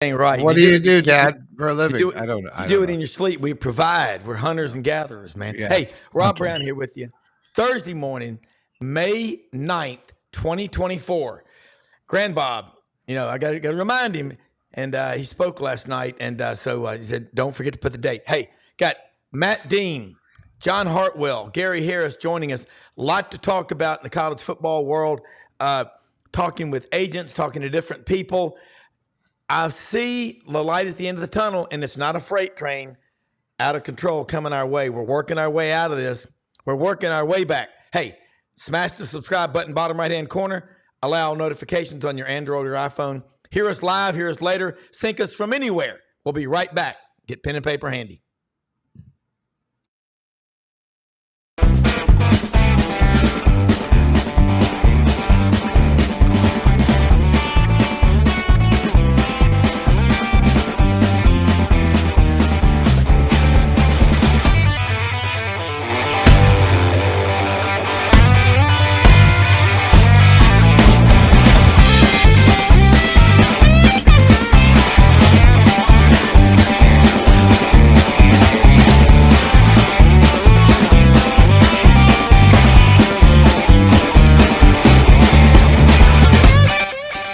Ain't right. What do you do, Dad, for a living? I don't You do it know. in your sleep. We provide. We're hunters and gatherers, man. Yes. Hey, Rob Brown here with you. Thursday morning, May 9th, 2024. Grand Bob, I got to remind him. And he spoke last night. And so he said, don't forget to put the date. Hey, got Matt Dean, John Hartwell, Gary Harris joining us. A lot to talk about in the college football world. Talking with agents, talking to different people. I see the light at the end of the tunnel, and it's not a freight train out of control coming our way. We're working our way out of this. We're working our way back. Hey, smash the subscribe button, bottom right-hand corner. Allow notifications on your Android or iPhone. Hear us live, hear us later. Sync us from anywhere. We'll be right back. Get pen and paper handy.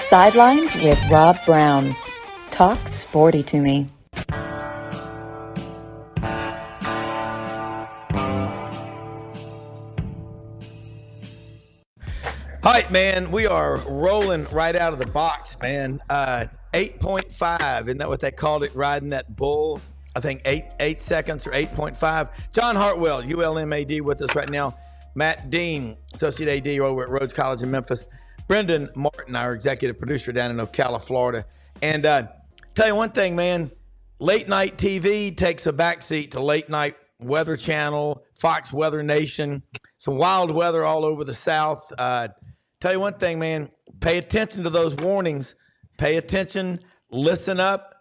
Sidelines with Rob Brown. Talk sporty to me. All right, man, we are rolling right out of the box, man. 8.5, isn't that what they called it, riding that bull? I think 8 seconds or 8.5. John Hartwell, ULMAD, with us right now. Matt Dean, Associate AD over at Rhodes College in Memphis. Brendan Martin, our executive producer down in Ocala, Florida. And tell you one thing, man, late night TV takes a backseat to late night Weather Channel, Fox Weather Nation, some wild weather all over the South. Tell you one thing, man, pay attention to those warnings. Pay attention, listen up,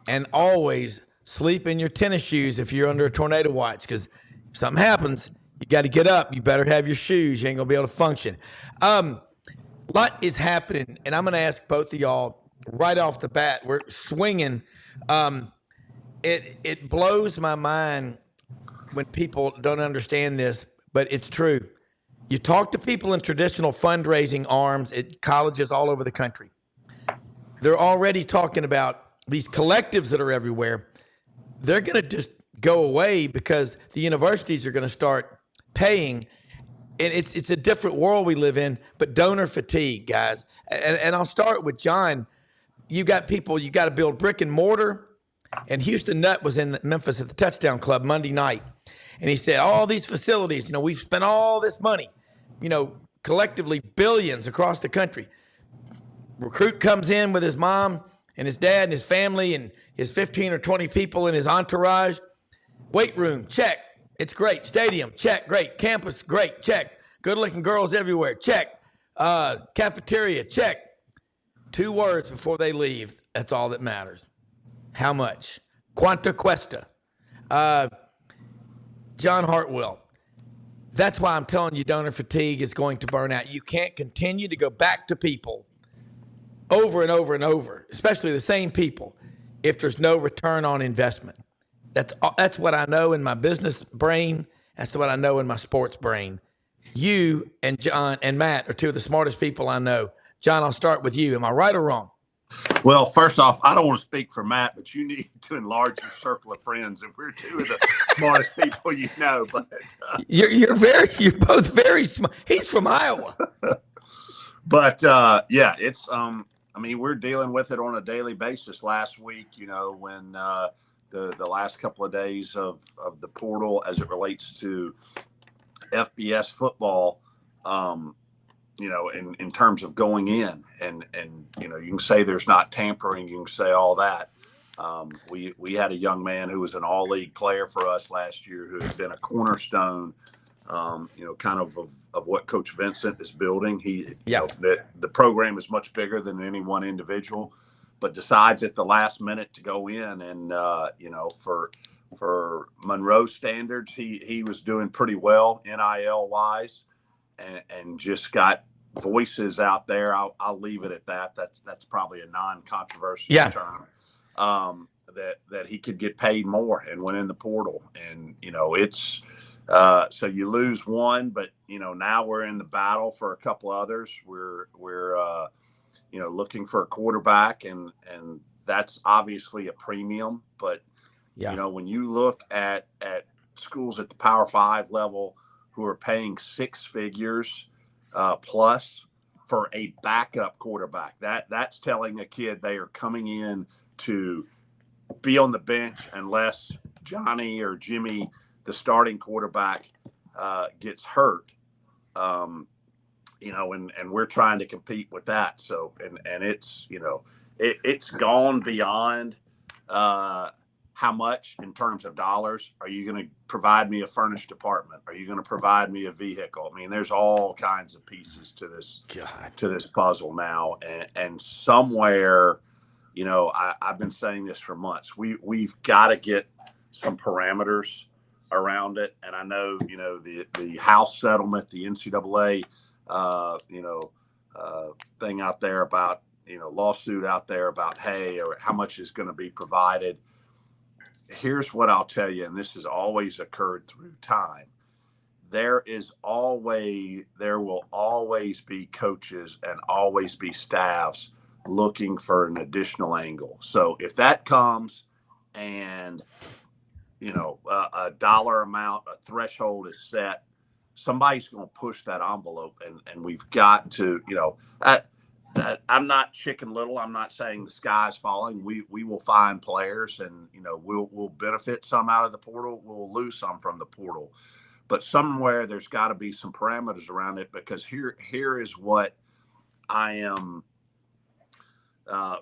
and always sleep in your tennis shoes if you're under a tornado watch, because if something happens, you got to get up. You better have your shoes. You ain't going to be able to function. A lot is happening, and I'm going to ask both of y'all right off the bat. We're swinging. It blows my mind when people don't understand this, but it's true. You talk to people in traditional fundraising arms at colleges all over the country. They're already talking about these collectives that are everywhere. They're going to just go away because the universities are going to start paying. And it's a different world we live in, but donor fatigue, guys. And I'll start with John. You got people, you got to build brick and mortar. And Houston Nutt was in Memphis at the Touchdown Club Monday night. And he said, all these facilities, we've spent all this money, collectively billions across the country. Recruit comes in with his mom and his dad and his family and his 15 or 20 people in his entourage. Weight room, check. It's great. Stadium, check. Great. Campus, great. Check. Good looking girls everywhere. Check. Cafeteria, check. 2 words before they leave. That's all that matters. How much? Quanta cuesta. John Hartwell. That's why I'm telling you donor fatigue is going to burn out. You can't continue to go back to people over and over and over, especially the same people, if there's no return on investment. That's what I know in my business brain. That's what I know in my sports brain. You and John and Matt are 2 of the smartest people I know. John, I'll start with you. Am I right or wrong? Well, first off, I don't want to speak for Matt, but you need to enlarge your circle of friends. If we're 2 of the smartest people you know, but you're both very smart. He's from Iowa. But yeah, it's we're dealing with it on a daily basis. Last week, when the last couple of days of the portal as it relates to FBS football, in terms of going in and you can say there's not tampering, you can say all that. We had a young man who was an all-league player for us last year who has been a cornerstone, kind of what Coach Vincent is building. The program is much bigger than any one individual, but decides at the last minute to go in and, for Monroe standards, he was doing pretty well NIL wise. And just got voices out there. I'll leave it at that. That's probably a non-controversial term. that he could get paid more and went in the portal. And, it's so you lose one, but, now we're in the battle for a couple others. We're looking for a quarterback, and that's obviously a premium. But, when you look at schools at the Power 5 level who are paying six figures plus for a backup quarterback, that's telling a kid they are coming in to be on the bench unless Johnny or Jimmy, the starting quarterback, gets hurt. And we're trying to compete with that. So, and it's, it's gone beyond how much in terms of dollars. Are you going to provide me a furnished apartment? Are you going to provide me a vehicle? I mean, there's all kinds of pieces to this puzzle now. And somewhere, I've been saying this for months. We've got to get some parameters around it. And I know, the House settlement, the NCAA, thing out there about, lawsuit out there about, hey, or how much is going to be provided. Here's what I'll tell you, and this has always occurred through time. There will always be coaches and always be staffs looking for an additional angle. So if that comes and, a dollar amount, a threshold is set, somebody's going to push that envelope, and we've got to, I'm not Chicken Little. I'm not saying the sky's falling. We will find players, and we'll benefit some out of the portal. We'll lose some from the portal, but somewhere there's got to be some parameters around it, because here is what I am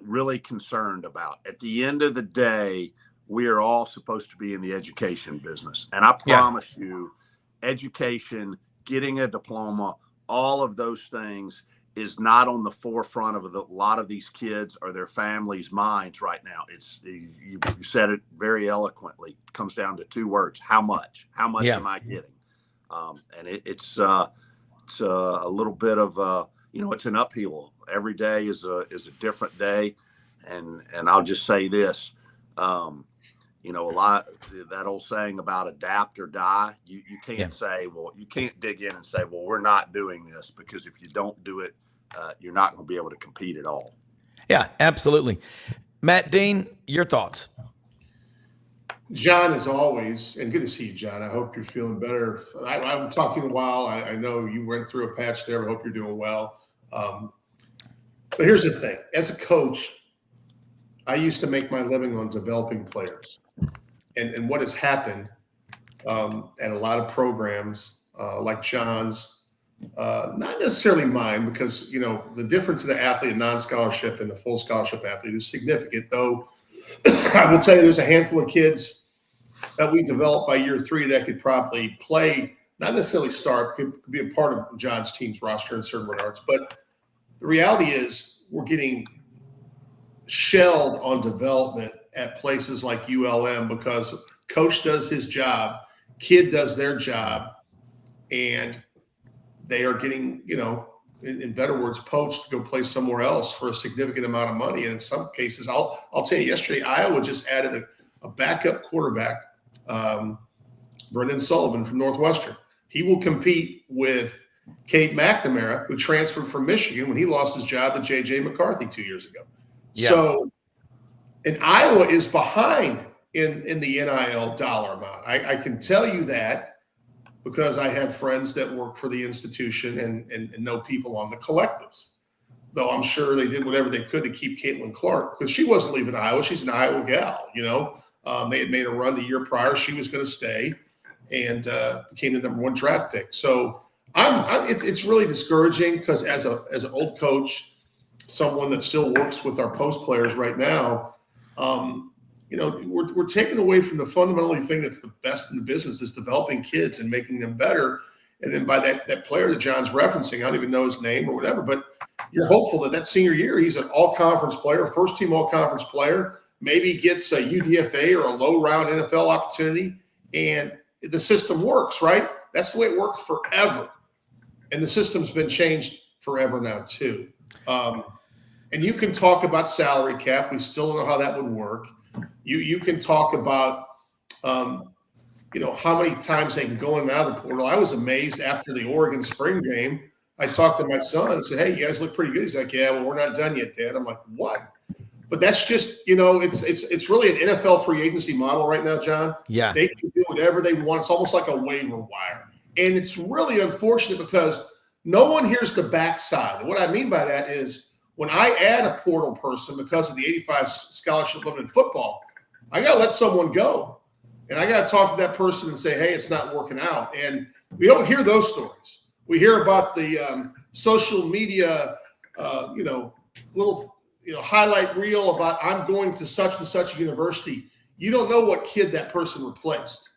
really concerned about. At the end of the day, we are all supposed to be in the education business, and I promise you, education, getting a diploma, all of those things is not on the forefront of a lot of these kids or their families' minds right now. It's you said it very eloquently. It comes down to two words: how much? How much am I getting? And it's a little bit of it's an upheaval. Every day is a different day, and I'll just say this. A lot that old saying about adapt or die. You can't say, well, you can't dig in and say, well, we're not doing this, because if you don't do it, you're not going to be able to compete at all. Yeah, absolutely. Matt Dean, your thoughts? John, as always, and good to see you, John. I hope you're feeling better. I'm talking a while. I know you went through a patch there. I hope you're doing well. But here's the thing. As a coach, I used to make my living on developing players. And what has happened at a lot of programs like John's, not necessarily mine, because, the difference in the athlete and non-scholarship and the full scholarship athlete is significant, though. I will tell you, there's a handful of kids that we developed by year 3 that could probably play, not necessarily start, could be a part of John's team's roster in certain regards. But the reality is we're getting shelled on development at places like ULM because coach does his job, kid does their job, and they are getting, in better words, poached to go play somewhere else for a significant amount of money. And in some cases, I'll tell you, yesterday, Iowa just added a backup quarterback, Brendan Sullivan from Northwestern. He will compete with Cade McNamara, who transferred from Michigan when he lost his job to J.J. McCarthy 2 years ago. Yeah. So, and Iowa is behind in the NIL dollar amount. I can tell you that because I have friends that work for the institution and know people on the collectives. Though I'm sure they did whatever they could to keep Caitlin Clark, because she wasn't leaving Iowa. She's an Iowa gal, They had made a run the year prior. She was going to stay and became the #1 draft pick. So it's really discouraging, because as an old coach, someone that still works with our post players right now, we're taking away from the fundamental thing that's the best in the business, is developing kids and making them better. And then by that player that John's referencing, I don't even know his name or whatever, but you're hopeful that senior year, he's an all-conference player, first-team all-conference player, maybe gets a UDFA or a low-round NFL opportunity, and the system works, right? That's the way it worked forever. And the system's been changed forever now, too. And you can talk about salary cap. We still don't know how that would work. You can talk about, how many times they can go in and out of the portal. I was amazed after the Oregon spring game. I talked to my son and said, "Hey, you guys look pretty good." He's like, "Yeah, well, we're not done yet, Dad." I'm like, "What?" But that's just, it's really an NFL free agency model right now, John. Yeah. They can do whatever they want. It's almost like a waiver wire. And it's really unfortunate because no one hears the backside. And what I mean by that is when I add a portal person because of the 85 scholarship limit in football, I got to let someone go. And I got to talk to that person and say, "Hey, it's not working out." And we don't hear those stories. We hear about the social media, little highlight reel about I'm going to such and such a university. You don't know what kid that person replaced.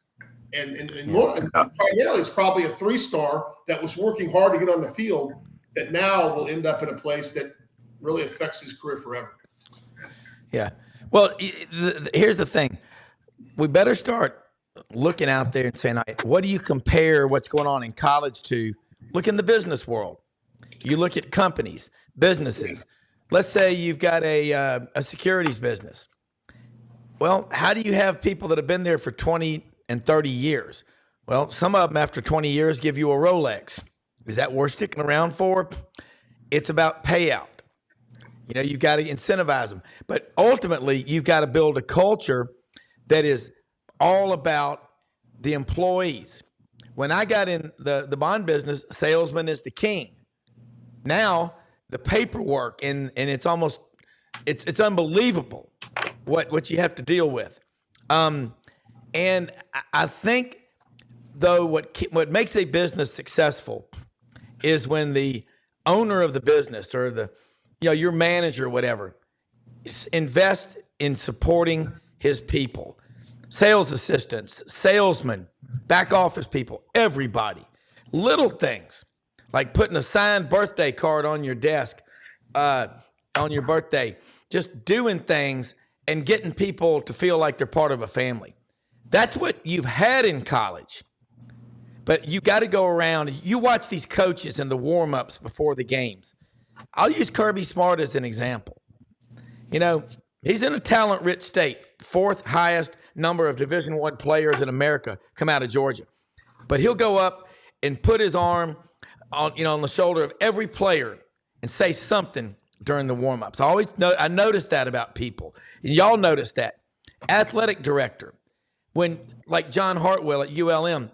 And primarily it's probably a 3-star that was working hard to get on the field that now will end up in a place that really affects his career forever. Yeah. Well, here's the thing. We better start looking out there and saying, what do you compare what's going on in college to? Look in the business world. You look at companies, businesses. Let's say you've got a securities business. Well, how do you have people that have been there for 20 and 30 years? Well, some of them after 20 years give you a Rolex. Is that worth sticking around for? It's about payout. You've got to incentivize them. But ultimately, you've got to build a culture that is all about the employees. When I got in the bond business, salesman is the king. Now, the paperwork, and it's almost, it's unbelievable what you have to deal with. And I think, though, what makes a business successful is when the owner of the business or your manager or whatever invest in supporting his people. Sales assistants, salesmen, back office people, everybody. Little things like putting a signed birthday card on your desk on your birthday, just doing things and getting people to feel like they're part of a family. That's what you've had in college. But you got to go around. You watch these coaches in the warm-ups before the games. I'll use Kirby Smart as an example. He's in a talent-rich state, 4th highest number of Division I players in America come out of Georgia. But he'll go up and put his arm on the shoulder of every player and say something during the warm-ups. I noticed that about people. And y'all notice that. Athletic director, when like John Hartwell at ULM,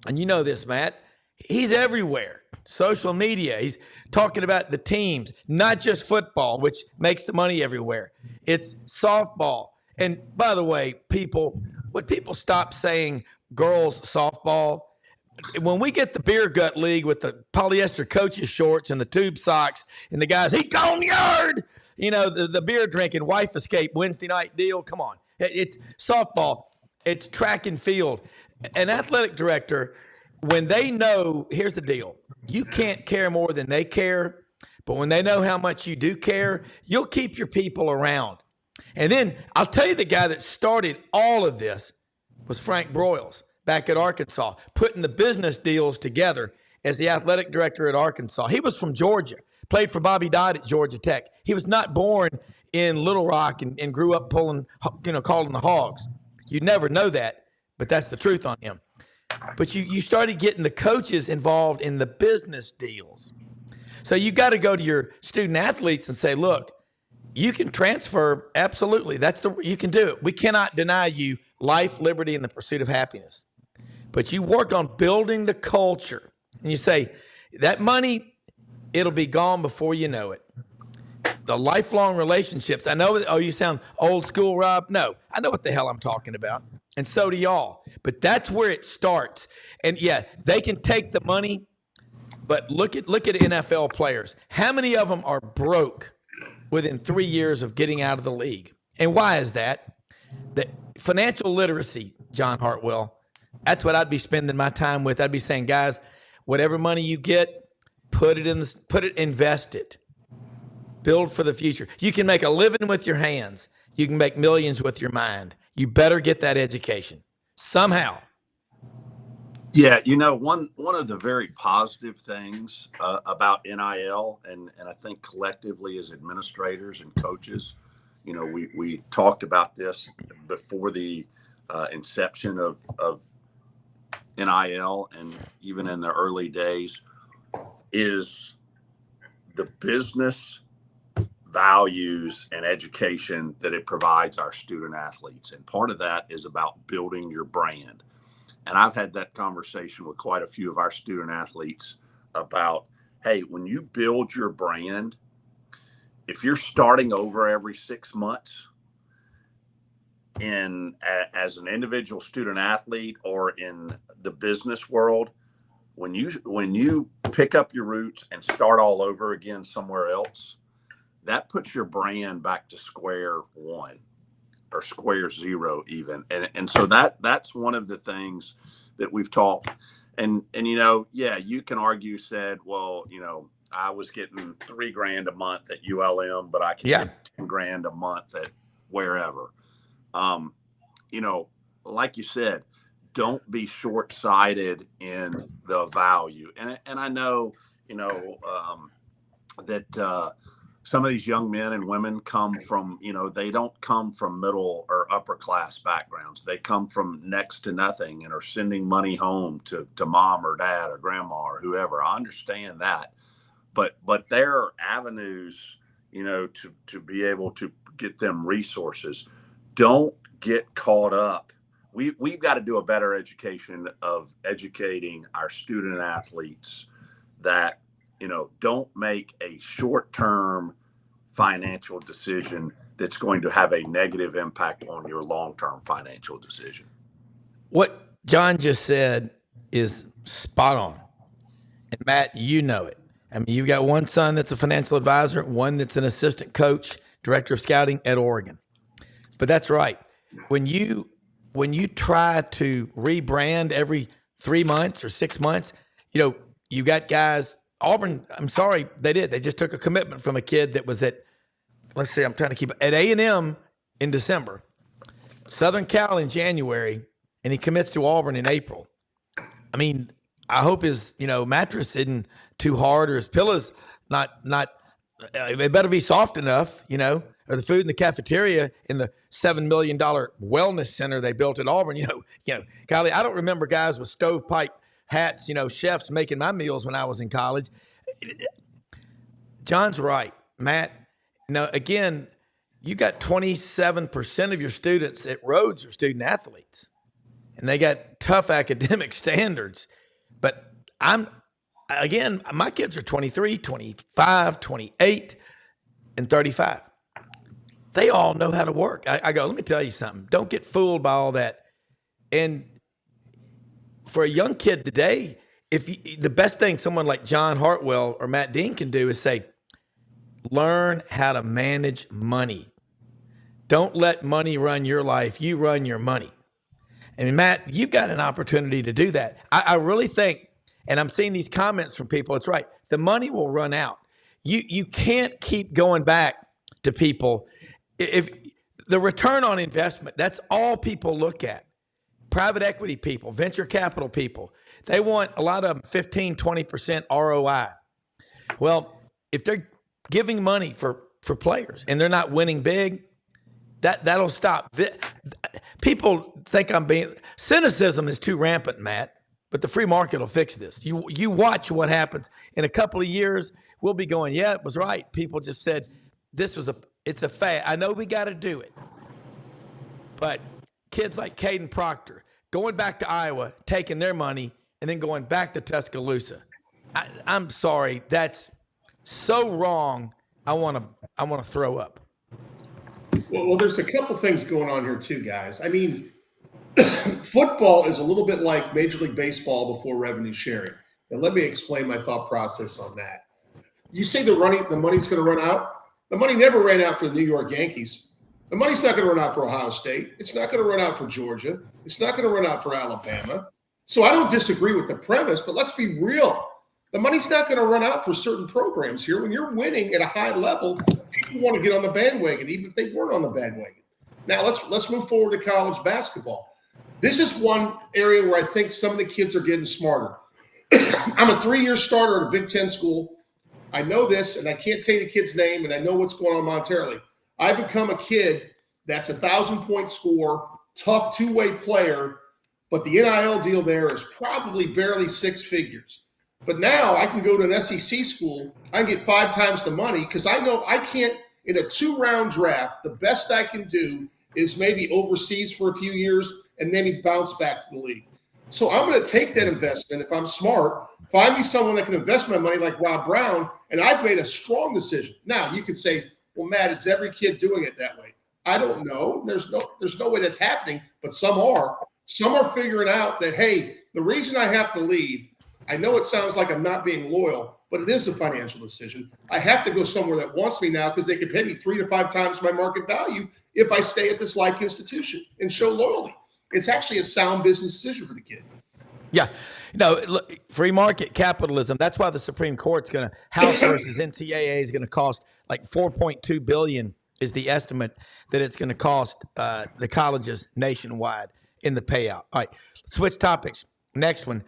and you know this, Matt, he's everywhere. Social media, he's talking about the teams, not just football, which makes the money everywhere. It's softball. And by the way, would people stop saying girls softball? When we get the beer gut league with the polyester coaches shorts and the tube socks and the guys, he gone yard, the beer drinking wife escape Wednesday night deal. Come on. It's softball. It's track and field. An athletic director, when they know, here's the deal. You can't care more than they care, but when they know how much you do care, you'll keep your people around. And then I'll tell you, the guy that started all of this was Frank Broyles back at Arkansas, putting the business deals together as the athletic director at Arkansas. He was from Georgia, played for Bobby Dodd at Georgia Tech. He was not born in Little Rock and grew up calling the Hogs. You never know that, but that's the truth on him. But you started getting the coaches involved in the business deals. So you got to go to your student athletes and say, look, you can transfer. Absolutely. You can do it. We cannot deny you life, liberty, and the pursuit of happiness. But you work on building the culture. And you say, that money, it'll be gone before you know it. The lifelong relationships. I know, you sound old school, Rob. No, I know what the hell I'm talking about. And so do y'all. But that's where it starts. And yeah, they can take the money, but look at NFL players. How many of them are broke within 3 years of getting out of the league? And why is that? The financial literacy, John Hartwell, that's what I'd be spending my time with. I'd be saying, guys, whatever money you get, invest it. Build for the future. You can make a living with your hands. You can make millions with your mind. You better get that education somehow. Yeah, one of the very positive things about NIL, and I think collectively as administrators and coaches, we talked about this before the inception of NIL, and even in the early days, is the business values and education that it provides our student athletes. And part of that is about building your brand. And I've had that conversation with quite a few of our student athletes about, hey, when you build your brand, if you're starting over every 6 months as an individual student athlete or in the business world, when you pick up your roots and start all over again somewhere else, that puts your brand back to square one or square zero even. And so that's one of the things that we've talked. And you can argue, said, well, I was getting $3,000 a month at ULM, but I can get $10,000 a month at wherever. Like you said, don't be short-sighted in the value. And I know, that some of these young men and women come from, they don't come from middle or upper class backgrounds. They come from next to nothing and are sending money home to mom or dad or grandma or whoever. I understand that. But there are avenues, to be able to get them resources. Don't get caught up. We've got to do a better education of educating our student athletes that, don't make a short-term financial decision that's going to have a negative impact on your long-term financial decision. What John just said is spot on. And Matt, you know it. I mean, you've got one son that's a financial advisor, one that's an assistant coach, director of scouting at Oregon. But that's right. When you try to rebrand every 3 months or 6 months, you got guys. Auburn, I'm sorry, they did. They just took a commitment from a kid that was at, let's see, I'm trying to keep it, at A&M in December, Southern Cal in January, and he commits to Auburn in April. I mean, I hope his, mattress isn't too hard or his pillow's not. It better be soft enough, or the food in the cafeteria in the $7 million wellness center they built at Auburn. Kylie, I don't remember guys with stovepipe hats, chefs making my meals when I was in college. John's right, Matt. Again, you got 27% of your students at Rhodes are student athletes, and they got tough academic standards. But my kids are 23, 25, 28, and 35. They all know how to work. I go, let me tell you something. Don't get fooled by all that. And for a young kid today, the best thing someone like John Hartwell or Matt Dean can do is say, learn how to manage money. Don't let money run your life. You run your money. And Matt, you've got an opportunity to do that. I really think, and I'm seeing these comments from people, it's right. The money will run out. You can't keep going back to people. If the return on investment, that's all people look at. Private equity people, venture capital people, they want a lot of them 15, 20% ROI. Well, if they're giving money for players and they're not winning big, that'll stop. People think cynicism is too rampant, Matt, but the free market will fix this. You watch what happens. In a couple of years, we'll be going, yeah, it was right. People just said it's a fad. I know we got to do it, but kids like Caden Proctor going back to Iowa, taking their money, and then going back to Tuscaloosa. I'm sorry, that's so wrong. I want to throw up. Well, there's a couple things going on here too, guys. I mean, football is a little bit like Major League Baseball before revenue sharing. And let me explain my thought process on that. You say the money's going to run out. The money never ran out for the New York Yankees. The money's not going to run out for Ohio State. It's not going to run out for Georgia. It's not going to run out for Alabama. So I don't disagree with the premise, but let's be real. The money's not going to run out for certain programs here. When you're winning at a high level, people want to get on the bandwagon, even if they weren't on the bandwagon. Now let's move forward to college basketball. This is one area where I think some of the kids are getting smarter. I'm a 3-year starter at a Big Ten school. I know this, and I can't say the kid's name, and I know what's going on monetarily. I become a kid that's 1,000-point scorer, tough two-way player, but the NIL deal there is probably barely 6 figures. But now I can go to an SEC school. I can get 5 times the money because I know I can't, in a 2-round draft, the best I can do is maybe overseas for a few years and maybe bounce back to the league. So I'm going to take that investment. If I'm smart, find me someone that can invest my money like Rob Brown, and I've made a strong decision. Now, you could say, well, Matt, is every kid doing it that way? I don't know. There's no way that's happening, but some are. Some are figuring out that, hey, the reason I have to leave, I know it sounds like I'm not being loyal, but it is a financial decision. I have to go somewhere that wants me now because they can pay me 3 to 5 times my market value if I stay at this like institution and show loyalty. It's actually a sound business decision for the kid. Yeah. No, look, free market capitalism. That's why the Supreme Court's going to, House versus NCAA is going to cost like $4.2 billion is the estimate that it's going to cost the colleges nationwide in the payout. All right, switch topics. Next one.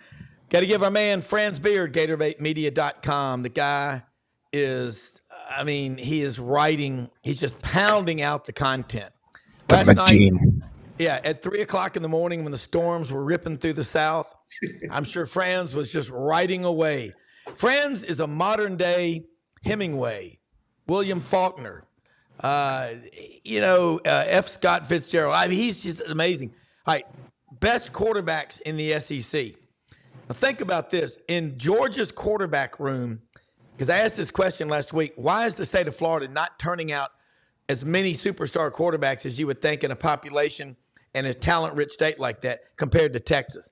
Got to give our man Franz Beard, GatorbaitMedia.com. The guy is, he is writing. He's just pounding out the content. Last night, at 3 o'clock in the morning when the storms were ripping through the South, I'm sure Franz was just writing away. Franz is a modern day Hemingway, William Faulkner, F. Scott Fitzgerald. He's just amazing. All right, best quarterbacks in the SEC. Now think about this. In Georgia's quarterback room, because I asked this question last week, why is the state of Florida not turning out as many superstar quarterbacks as you would think in a population and a talent-rich state like that compared to Texas?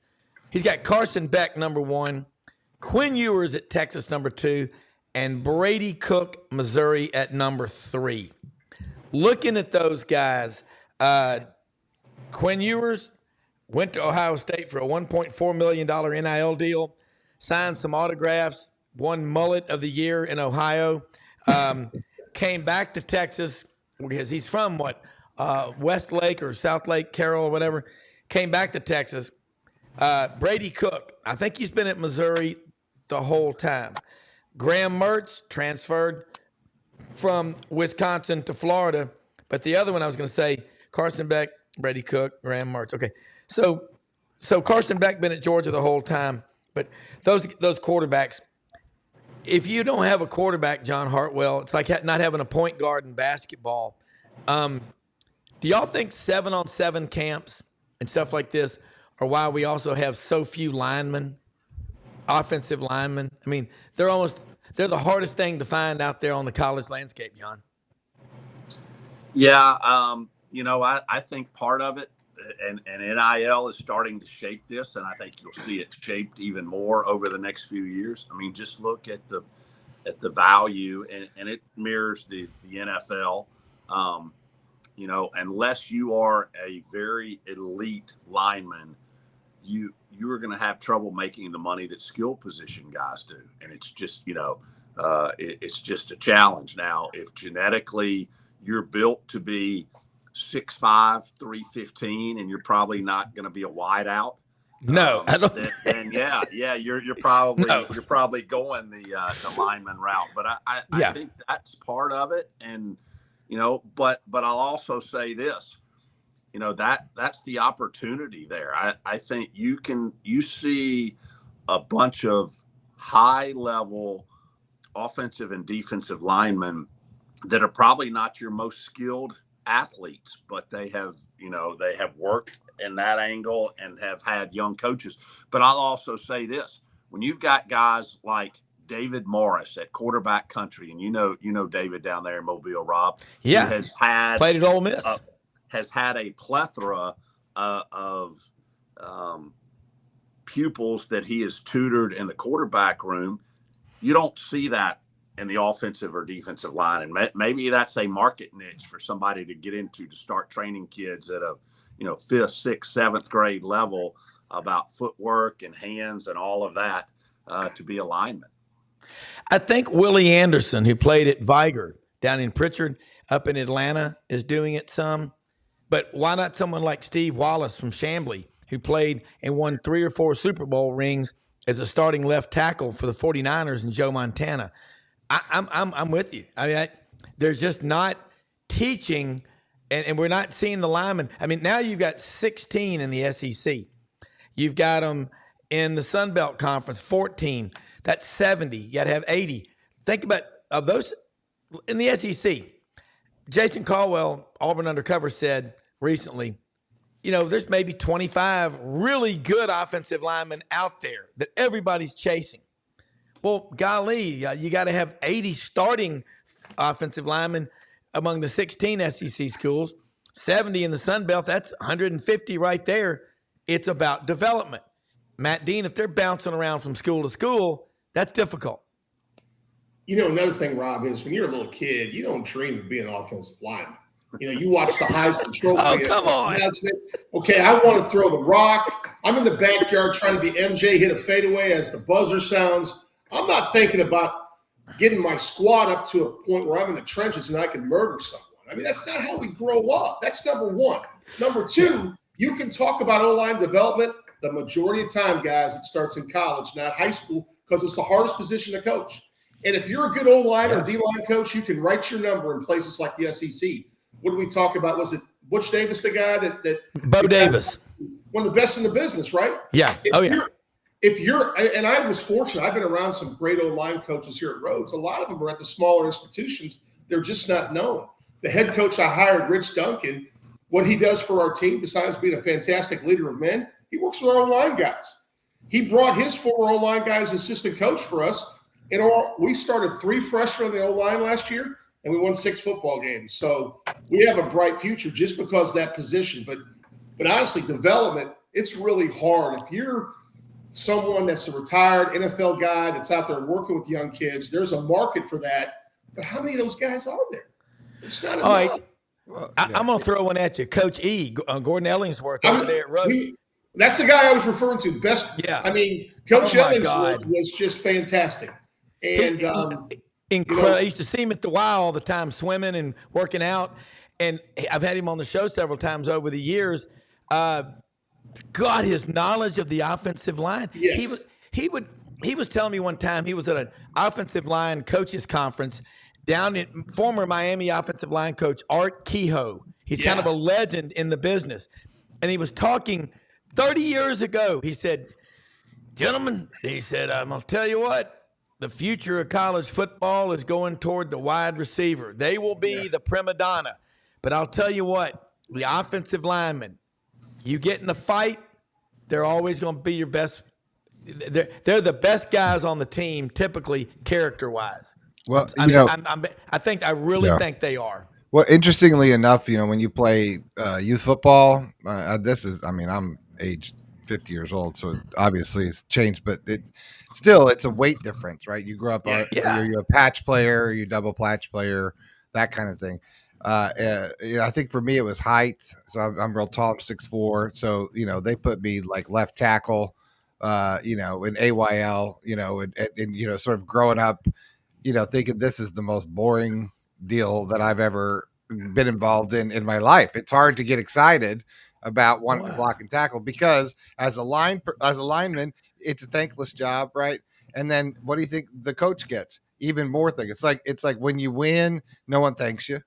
He's got Carson Beck, number 1, Quinn Ewers at Texas, number 2, and Brady Cook, Missouri, at number 3. Looking at those guys, Quinn Ewers went to Ohio State for a $1.4 million NIL deal, signed some autographs, won Mullet of the Year in Ohio, came back to Texas because he's from Westlake or South Lake Carroll or whatever, came back to Texas. Brady Cook, I think he's been at Missouri the whole time. Graham Mertz transferred from Wisconsin to Florida, but the other one I was going to say, Carson Beck, Brady Cook, Graham Mertz. Okay, so Carson Beck been at Georgia the whole time, but those quarterbacks, if you don't have a quarterback, John Hartwell, it's like not having a point guard in basketball. Do y'all think 7-on-7 camps and stuff like this are why we also have so few linemen, offensive linemen? They're the hardest thing to find out there on the college landscape, John. Yeah, I think part of it, and NIL is starting to shape this, and I think you'll see it shaped even more over the next few years. Just look at the value, and it mirrors the NFL. Unless you are a very elite lineman, you are going to have trouble making the money that skill position guys do, and it's just it's just a challenge. Now, if genetically you're built to be 6'5", 315, and you're probably not going to be a wideout. No, I don't. Then you're probably going the lineman route. But I think that's part of it, and but I'll also say this, that's the opportunity there. I think you see a bunch of high level offensive and defensive linemen that are probably not your most skilled athletes, but they have worked in that angle and have had young coaches. But I'll also say this, when you've got guys like David Morris at quarterback country, and you know David down there in Mobile, Rob, yeah, has had played at Ole Miss, has had a plethora of pupils that he has tutored in the quarterback room. You don't see that in the offensive or defensive line, and maybe that's a market niche for somebody to get into, to start training kids at a 5th, 6th, 7th grade level about footwork and hands and all of that to be a lineman. I think Willie Anderson, who played at Viger down in Pritchard up in Atlanta, is doing it some. But why not someone like Steve Wallace from Chamblee, who played and won 3 or 4 Super Bowl rings as a starting left tackle for the 49ers and Joe Montana. I'm with you. I mean, there's just not teaching, and we're not seeing the linemen. I mean, now you've got 16 in the SEC. You've got them in the Sun Belt Conference, 14. That's 70. You got to have 80. Think about of those in the SEC. Jason Caldwell, Auburn Undercover, said recently, there's maybe 25 really good offensive linemen out there that everybody's chasing. Well, golly, you got to have 80 starting offensive linemen among the 16 SEC schools, 70 in the Sun Belt. That's 150 right there. It's about development. Matt Dean, if they're bouncing around from school to school, that's difficult. Another thing, Rob, is when you're a little kid, you don't dream of being an offensive lineman. You watch the Heisman Trophy. Oh, come on. Okay, I want to throw the rock. I'm in the backyard trying to be MJ, hit a fadeaway as the buzzer sounds. I'm not thinking about getting my squad up to a point where I'm in the trenches and I can murder someone. I mean, that's not how we grow up. That's number one. Number two, you can talk about O-line development. The majority of time, guys, it starts in college, not high school, because it's the hardest position to coach. And if you're a good O-line or D-line coach, you can write your number in places like the SEC. What did we talk about? Was it Butch Davis, the guy that Bo Davis, one of the best in the business, right? Yeah. If you're, and I was fortunate, I've been around some great O-line coaches here at Rhodes. A lot of them are at the smaller institutions. They're just not known. The head coach I hired, Rich Duncan, what he does for our team, besides being a fantastic leader of men, he works with our O-line guys. He brought his former O-line guy as assistant coach for us. And we started 3 freshmen on the O-line last year, and we won 6 football games. So we have a bright future just because of that position. But honestly, development, it's really hard. If you're someone that's a retired NFL guy that's out there working with young kids, there's a market for that. But how many of those guys are there? It's not enough. All right. Well, I'm going to throw one at you. Coach E, Gordon Ellingsworth over there at Rhodes. That's the guy I was referring to. I mean, Coach Ellingsworth was just fantastic. And incredible. I used to see him at the Y all the time, swimming and working out. And I've had him on the show several times over the years. God, his knowledge of the offensive line. Yes. He was telling me one time he was at an offensive line coaches conference down in former Miami offensive line coach Art Kehoe. He's kind of a legend in the business. And he was talking 30 years ago. He said, gentlemen, he said, I'm going to tell you what, the future of college football is going toward the wide receiver. They will be the prima donna. But I'll tell you what, the offensive linemen, you get in the fight, they're always going to be your best. They're the best guys on the team, typically character-wise. Well, I really think they are. Well, interestingly enough, when you play youth football, I'm age 50 years old, so obviously it's changed, but it's a weight difference, right? You grow up, you're a patch player, you double patch player, that kind of thing. I think for me it was height. So I'm real tall, I'm 6'4". So, they put me like left tackle, in AYL, and sort of growing up, thinking this is the most boring deal that I've ever been involved in my life. It's hard to get excited about wanting to block and tackle because as a lineman, it's a thankless job, right? And then what do you think the coach gets? Even more thing. It's like when you win, no one thanks you.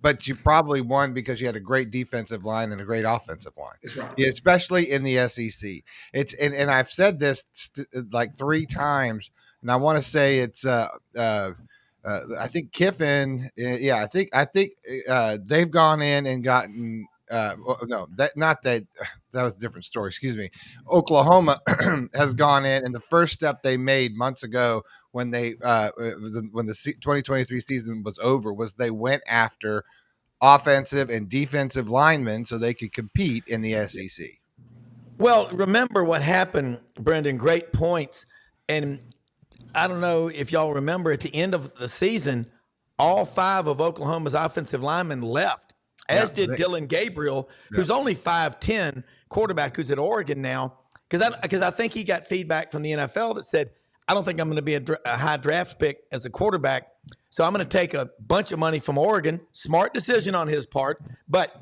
But you probably won because you had a great defensive line and a great offensive line. That's right. Yeah, especially in the SEC. It's and I've said this like 3 times, and I want to say it's I think Kiffin. I think they've gone in and gotten. That was a different story. Excuse me. Oklahoma has gone in, and the first step they made months ago when the 2023 season was over was they went after offensive and defensive linemen so they could compete in the SEC. Well, remember what happened, Brendan. Great points. And I don't know if y'all remember at the end of the season, all 5 of Oklahoma's offensive linemen left, as did Dylan Gabriel, who's only 5'10", quarterback who's at Oregon now. Because I think he got feedback from the NFL that said, I don't think I'm going to be a high draft pick as a quarterback, so I'm going to take a bunch of money from Oregon. Smart decision on his part. But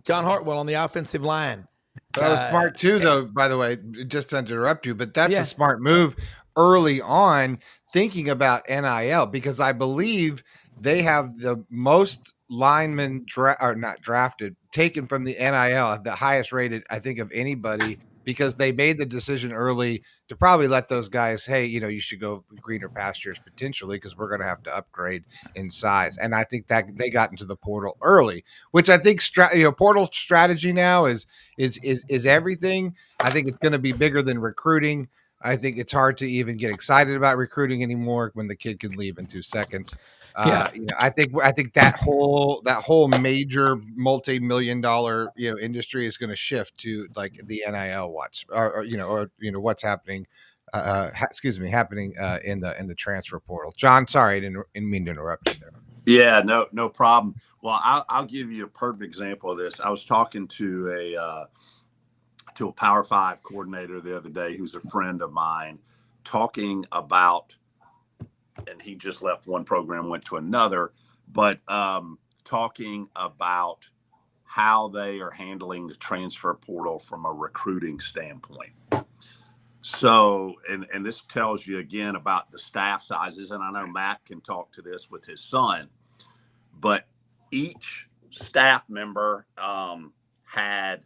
John Hartwell on the offensive line, That was smart too, though, by the way, just to interrupt you, but that's Yeah. a smart move early on thinking about NIL, because I believe they have the most linemen or not drafted, taken from the NIL, the highest rated, I think, of anybody, because they made the decision early to probably let those guys, hey, you should go greener pastures potentially, because we're going to have to upgrade in size. And I think that they got into the portal early, which I think portal strategy now is everything. I think it's going to be bigger than recruiting. I think it's hard to even get excited about recruiting anymore when the kid can leave in 2 seconds. Yeah. I think that whole major multi-million-dollar industry is going to shift to like the NIL watch or what's happening. Happening in the transfer portal. John, sorry, I didn't mean to interrupt you there. Yeah, no problem. Well, I'll give you a perfect example of this. I was talking to a Power 5 coordinator the other day who's a friend of mine, talking about, and he just left one program, went to another, but talking about how they are handling the transfer portal from a recruiting standpoint. So, and this tells you again about the staff sizes, and I know Matt can talk to this with his son, but each staff member had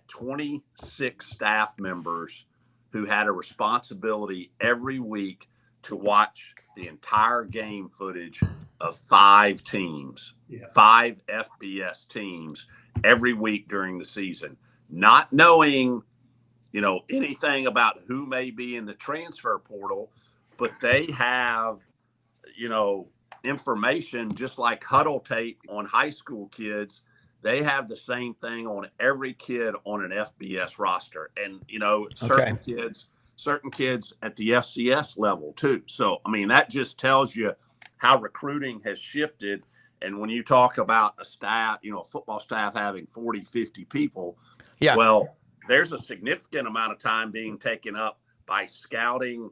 26 staff members who had a responsibility every week to watch the entire game footage of 5 teams, 5 FBS teams every week during the season, not knowing, anything about who may be in the transfer portal, but they have, information just like huddle tape on high school kids. They have the same thing on every kid on an FBS roster, and certain kids at the FCS level too. So, I mean, that just tells you how recruiting has shifted. And when you talk about a staff, a football staff having 40, 50 people, well, there's a significant amount of time being taken up by scouting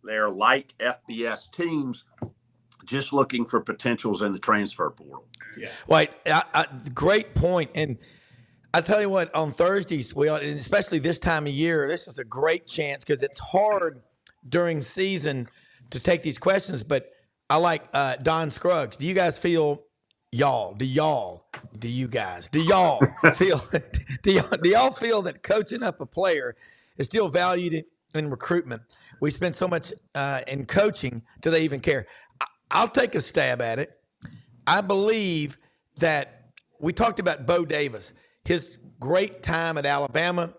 their like FBS teams, just looking for potentials in the transfer portal. Yeah. Right. Great point. And I tell you what, on Thursdays, and especially this time of year, this is a great chance because it's hard during season to take these questions. But I like Don Scruggs. Do you guys feel do y'all feel that coaching up a player is still valued in recruitment? We spend so much in coaching. Do they even care? I'll take a stab at it. I believe that we talked about Bo Davis, his great time at Alabama,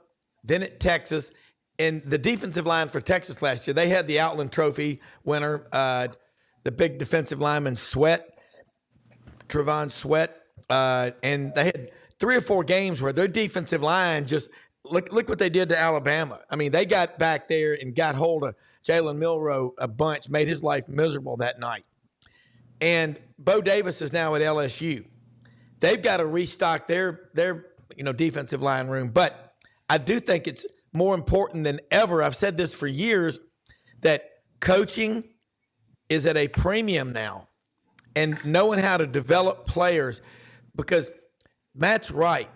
then at Texas, and the defensive line for Texas last year. They had the Outland Trophy winner, the big defensive lineman Trevon Sweat, and they had 3 or 4 games where their defensive line just look what they did to Alabama. I mean, they got back there and got hold of Jalen Milroe a bunch, made his life miserable that night. And Bo Davis is now at LSU. They've got to restock their defensive line room. But I do think it's more important than ever. I've said this for years, that coaching is at a premium now, and knowing how to develop players, because Matt's right.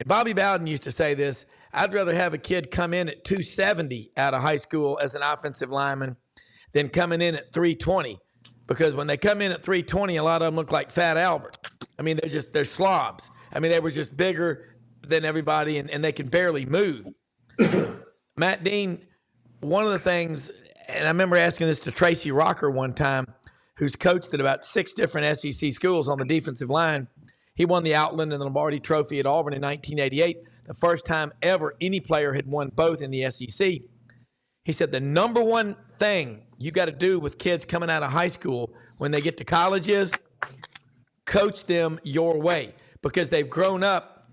And Bobby Bowden used to say this: I'd rather have a kid come in at 270 out of high school as an offensive lineman than coming in at 320. Because when they come in at 320, a lot of them look like Fat Albert. I mean, they're slobs. I mean, they were just bigger than everybody, and they can barely move. Matt Dean, one of the things, and I remember asking this to Tracy Rocker one time, who's coached at about 6 different SEC schools on the defensive line. He won the Outland and the Lombardi Trophy at Auburn in 1988, the first time ever any player had won both in the SEC. He said the number one thing you got to do with kids coming out of high school when they get to college is coach them your way, because they've grown up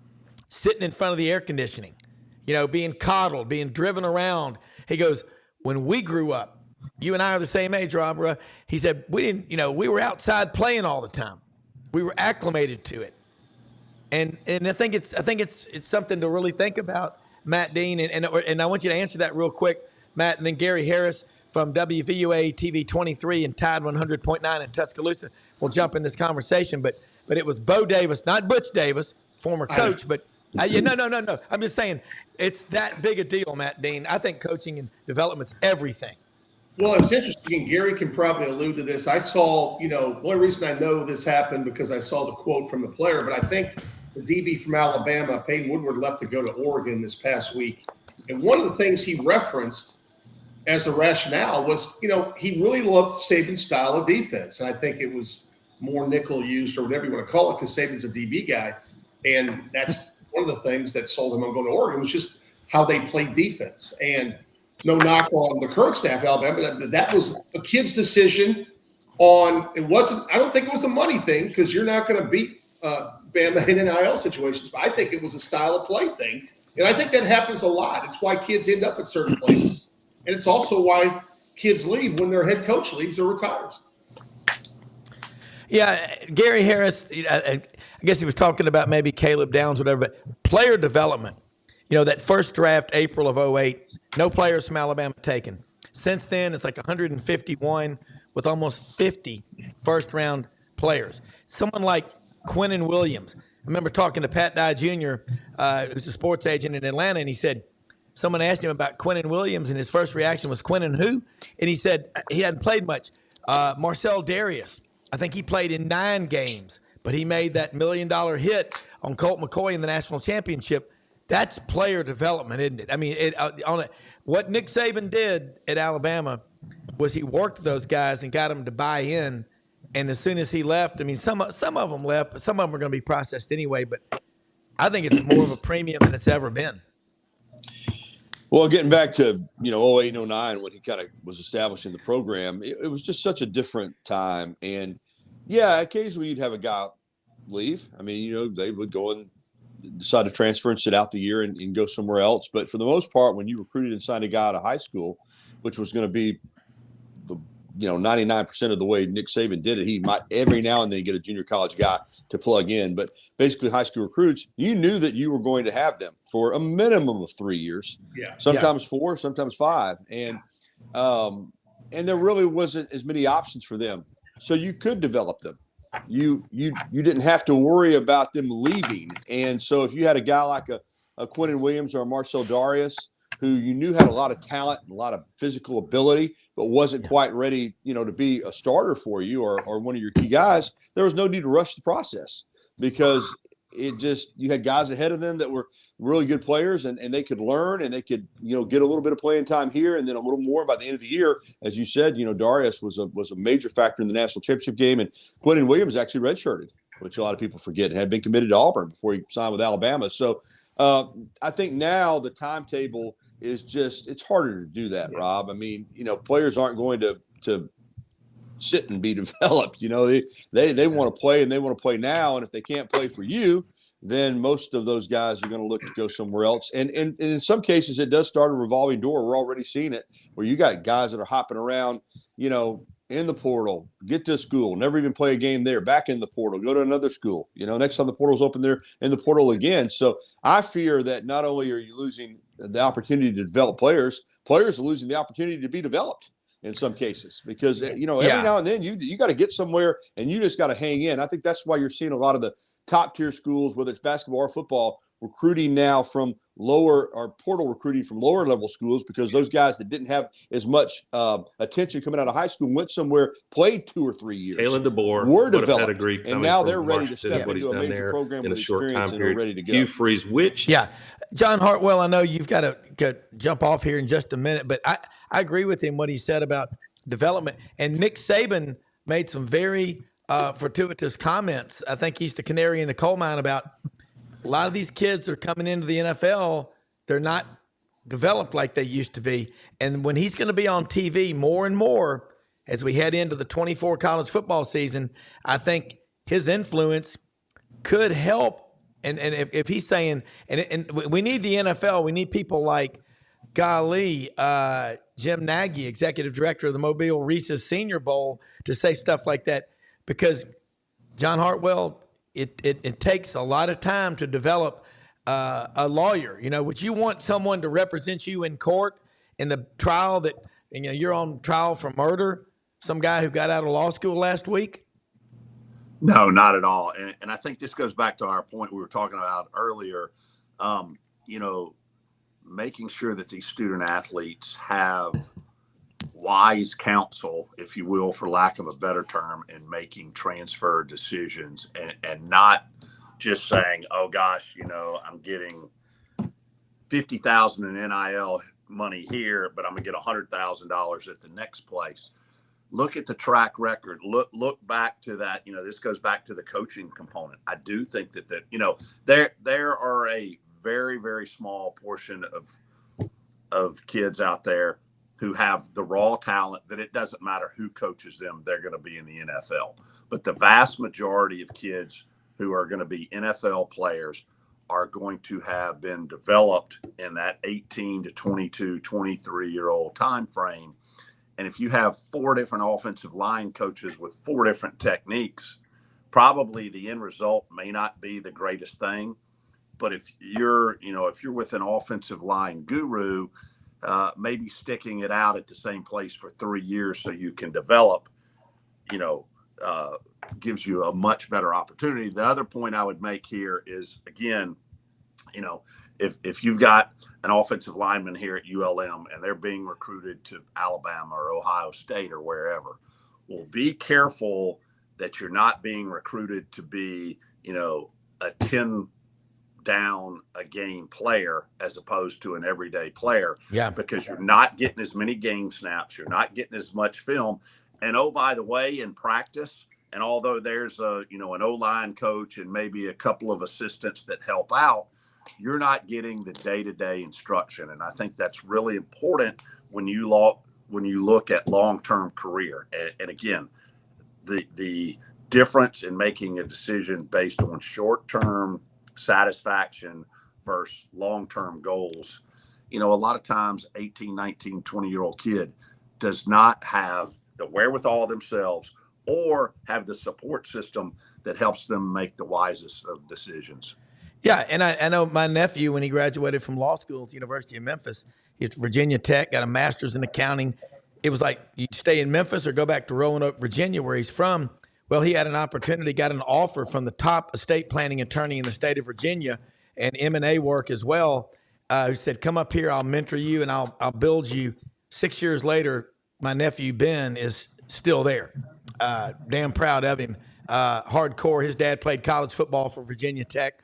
sitting in front of the air conditioning, being coddled, being driven around. He goes, when we grew up, you and I are the same age, Rob. He said, we were outside playing all the time. We were acclimated to it. And I think it's something to really think about, Matt Dean. And I want you to answer that real quick, Matt, and then Gary Harris from WVUA TV 23 and Tide 100.9 in Tuscaloosa will jump in this conversation. But it was Bo Davis, not Butch Davis, former coach, but No. I'm just saying it's that big a deal, Matt Dean. I think coaching and development's everything. Well, it's interesting, and Gary can probably allude to this. I saw, the only reason I know this happened because I saw the quote from the player, but I think the DB from Alabama, Peyton Woodward, left to go to Oregon this past week. And one of the things he referenced as a rationale was, he really loved Saban's style of defense. And I think it was more nickel used or whatever you want to call it because Saban's a DB guy. And that's one of the things that sold him on going to Oregon was just how they played defense. And no knock on the current staff, Alabama. That was a kid's decision on – I don't think it was a money thing because you're not going to beat Bama in NIL situations. But I think it was a style of play thing. And I think that happens a lot. It's why kids end up at certain places. And it's also why kids leave when their head coach leaves or retires. Yeah, Gary Harris, I guess he was talking about maybe Caleb Downs, whatever, but player development. That first draft, April of 2008, no players from Alabama taken. Since then, it's like 151 with almost 50 first-round players. Someone like Quinnen Williams. I remember talking to Pat Dye Jr., who's a sports agent in Atlanta, and he said, someone asked him about Quinnen Williams, and his first reaction was, Quinnen who? And he said he hadn't played much. Marcel Darius, I think he played in 9 games, but he made that $1 million hit on Colt McCoy in the national championship. That's player development, isn't it? I mean, what Nick Saban did at Alabama was he worked those guys and got them to buy in. And as soon as he left, I mean, some of them left, but some of them are going to be processed anyway. But I think it's more of a premium than it's ever been. Well, getting back to 08 and 09 when he kind of was establishing the program, it was just such a different time. And yeah, occasionally you'd have a guy leave. I mean, they would go and decide to transfer and sit out the year and go somewhere else. But for the most part, when you recruited and signed a guy out of high school, which was going to be 99% of the way Nick Saban did it, he might every now and then get a junior college guy to plug in. But basically, high school recruits, you knew that you were going to have them for a minimum of 3 years, sometimes 4, sometimes 5, and there really wasn't as many options for them, so you could develop them. You didn't have to worry about them leaving, and so if you had a guy like a Quinnen Williams or a Marcel Darius, who you knew had a lot of talent and a lot of physical ability, but wasn't quite ready, to be a starter for you or one of your key guys, there was no need to rush the process because you had guys ahead of them that were really good players and they could learn and they could, get a little bit of playing time here and then a little more by the end of the year. As you said, Darius was a major factor in the national championship game, and Quinnen Williams actually redshirted, which a lot of people forget, and had been committed to Auburn before he signed with Alabama. So I think now the timetable is it's harder to do that, Rob. I mean, players aren't going to sit and be developed. They want to play and they want to play now. And if they can't play for you, then most of those guys are going to look to go somewhere else. And in some cases, it does start a revolving door. We're already seeing it where you got guys that are hopping around, in the portal, get to school, never even play a game there, back in the portal, go to another school. Next time the portal's open, they're in the portal again. So I fear that not only are you losing the opportunity to develop players are losing the opportunity to be developed in some cases because, every now and then you got to get somewhere and you just got to hang in. I think that's why you're seeing a lot of the top tier schools, whether it's basketball or football, recruiting now from lower or portal recruiting from lower level schools because those guys that didn't have as much attention coming out of high school went somewhere, played 2 or 3 years. Kalen DeBoer, were developed, pedigree, and now they're ready to Washington, step into a major program in with a short experience time and are period. ready to go. Hugh Freeze, John Hartwell, I know you've got to jump off here in just a minute, but I agree with him what he said about development. And Nick Saban made some very fortuitous comments. I think he's the canary in the coal mine about a lot of these kids that are coming into the NFL, they're not developed like they used to be. And when he's going to be on TV more and more as we head into the 24 college football season, I think his influence could help. And if he's saying, and we need the NFL, we need people like, Jim Nagy, executive director of the Mobile Reese's Senior Bowl, to say stuff like that, because John Hartwell, it takes a lot of time to develop a lawyer. Would you want someone to represent you in court in the trial that you're on trial for murder? Some guy who got out of law school last week? No, not at all. And I think this goes back to our point we were talking about earlier you know, making sure that these student athletes have wise counsel, if you will, for lack of a better term, in making transfer decisions, and not just saying, oh gosh, you know, I'm getting 50,000 in NIL money here, but I'm gonna get $100,000 at the next place. Look at the track record. Look back to that. You know, this goes back to the coaching component. I do think that you know, there are a very, very small portion of kids out there who have the raw talent that it doesn't matter who coaches them, they're going to be in the NFL. But the vast majority of kids who are going to be NFL players are going to have been developed in that 18 to 22, 23-year-old time frame. And if you have 4 different offensive line coaches with 4 different techniques, probably the end result may not be the greatest thing. But if you're with an offensive line guru, maybe sticking it out at the same place for 3 years so you can develop, gives you a much better opportunity. The other point I would make here is, again, you know, if you've got an offensive lineman here at ULM and they're being recruited to Alabama or Ohio State or wherever, well, be careful that you're not being recruited to be, you know, a 10 down a game player as opposed to an everyday player. Yeah. Because you're not getting as many game snaps. You're not getting as much film. And oh, by the way, in practice, and although there's an O-line coach and maybe a couple of assistants that help out, you're not getting the day-to-day instruction. And I think that's really important when you look at long-term career. And again, the difference in making a decision based on short-term satisfaction versus long-term goals. You know, a lot of times 18, 19, 20-year-old kid does not have the wherewithal themselves or have the support system that helps them make the wisest of decisions. Yeah, and I know my nephew, when he graduated from law school at the University of Memphis, he's Virginia Tech, got a master's in accounting. It was like, you stay in Memphis or go back to Roanoke, Virginia, where he's from. Well, he had an opportunity, got an offer from the top estate planning attorney in the state of Virginia and M&A work as well, who said, come up here, I'll mentor you and I'll build you. 6 years later, my nephew Ben is still there. Damn proud of him. Hardcore. His dad played college football for Virginia Tech.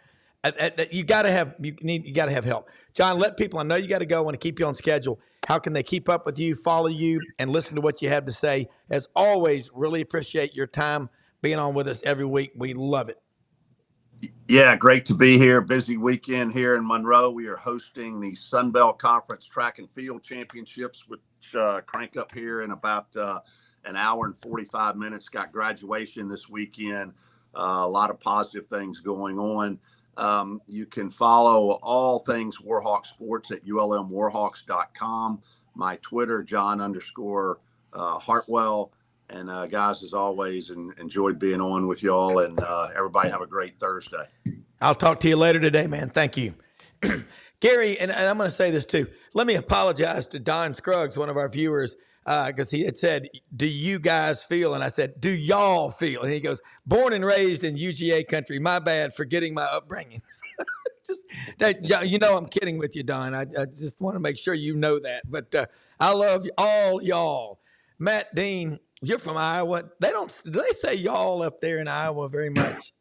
You got to have help. John, let people, I know you got to go. I want to keep you on schedule. How can they keep up with you, follow you, and listen to what you have to say? As always, really appreciate your time being on with us every week. We love it. Yeah, great to be here. Busy weekend here in Monroe. We are hosting the Sun Belt Conference Track and Field Championships, which crank up here in about an hour and 45 minutes. Got graduation this weekend. A lot of positive things going on. You can follow all things Warhawk Sports at ulmwarhawks.com. My Twitter, John_Hartwell. And guys, as always, enjoyed being on with y'all. And everybody have a great Thursday. I'll talk to you later today, man. Thank you. Gary, and I'm going to say this too. Let me apologize to Don Scruggs, one of our viewers, because he had said, do you guys feel? And I said, do y'all feel? And he goes, born and raised in UGA country. My bad for getting my upbringing. I'm kidding with you, Don. I just want to make sure you know that. But I love all y'all. Matt Dean, you're from Iowa. Do they say y'all up there in Iowa very much?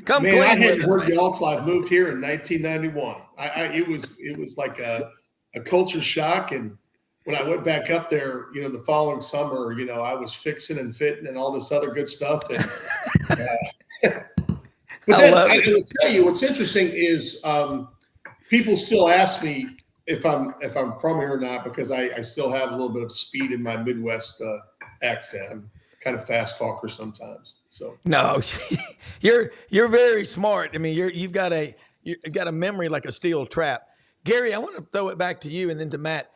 Come man, clean I hadn't with us, heard y'all till I moved here in 1991. It was like a culture shock. And when I went back up there, the following summer, I was fixing and fitting and all this other good stuff. And but then I will tell you what's interesting is people still ask me if I'm from here or not, because I still have a little bit of speed in my Midwest accent. I'm kind of fast talker sometimes. So no, you're very smart. I mean, you've got a memory like a steel trap. Gary, I want to throw it back to you and then to Matt.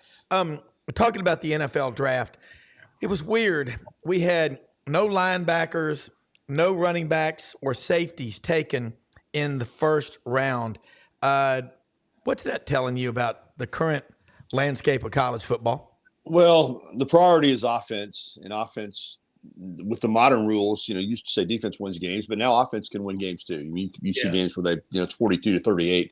Talking about the NFL draft, it was weird. We had no linebackers, no running backs or safeties taken in the first round. What's that telling you about the current landscape of college football? Well, the priority is offense, and offense with the modern rules, you used to say defense wins games, but now offense can win games too. You see games where it's 42-38.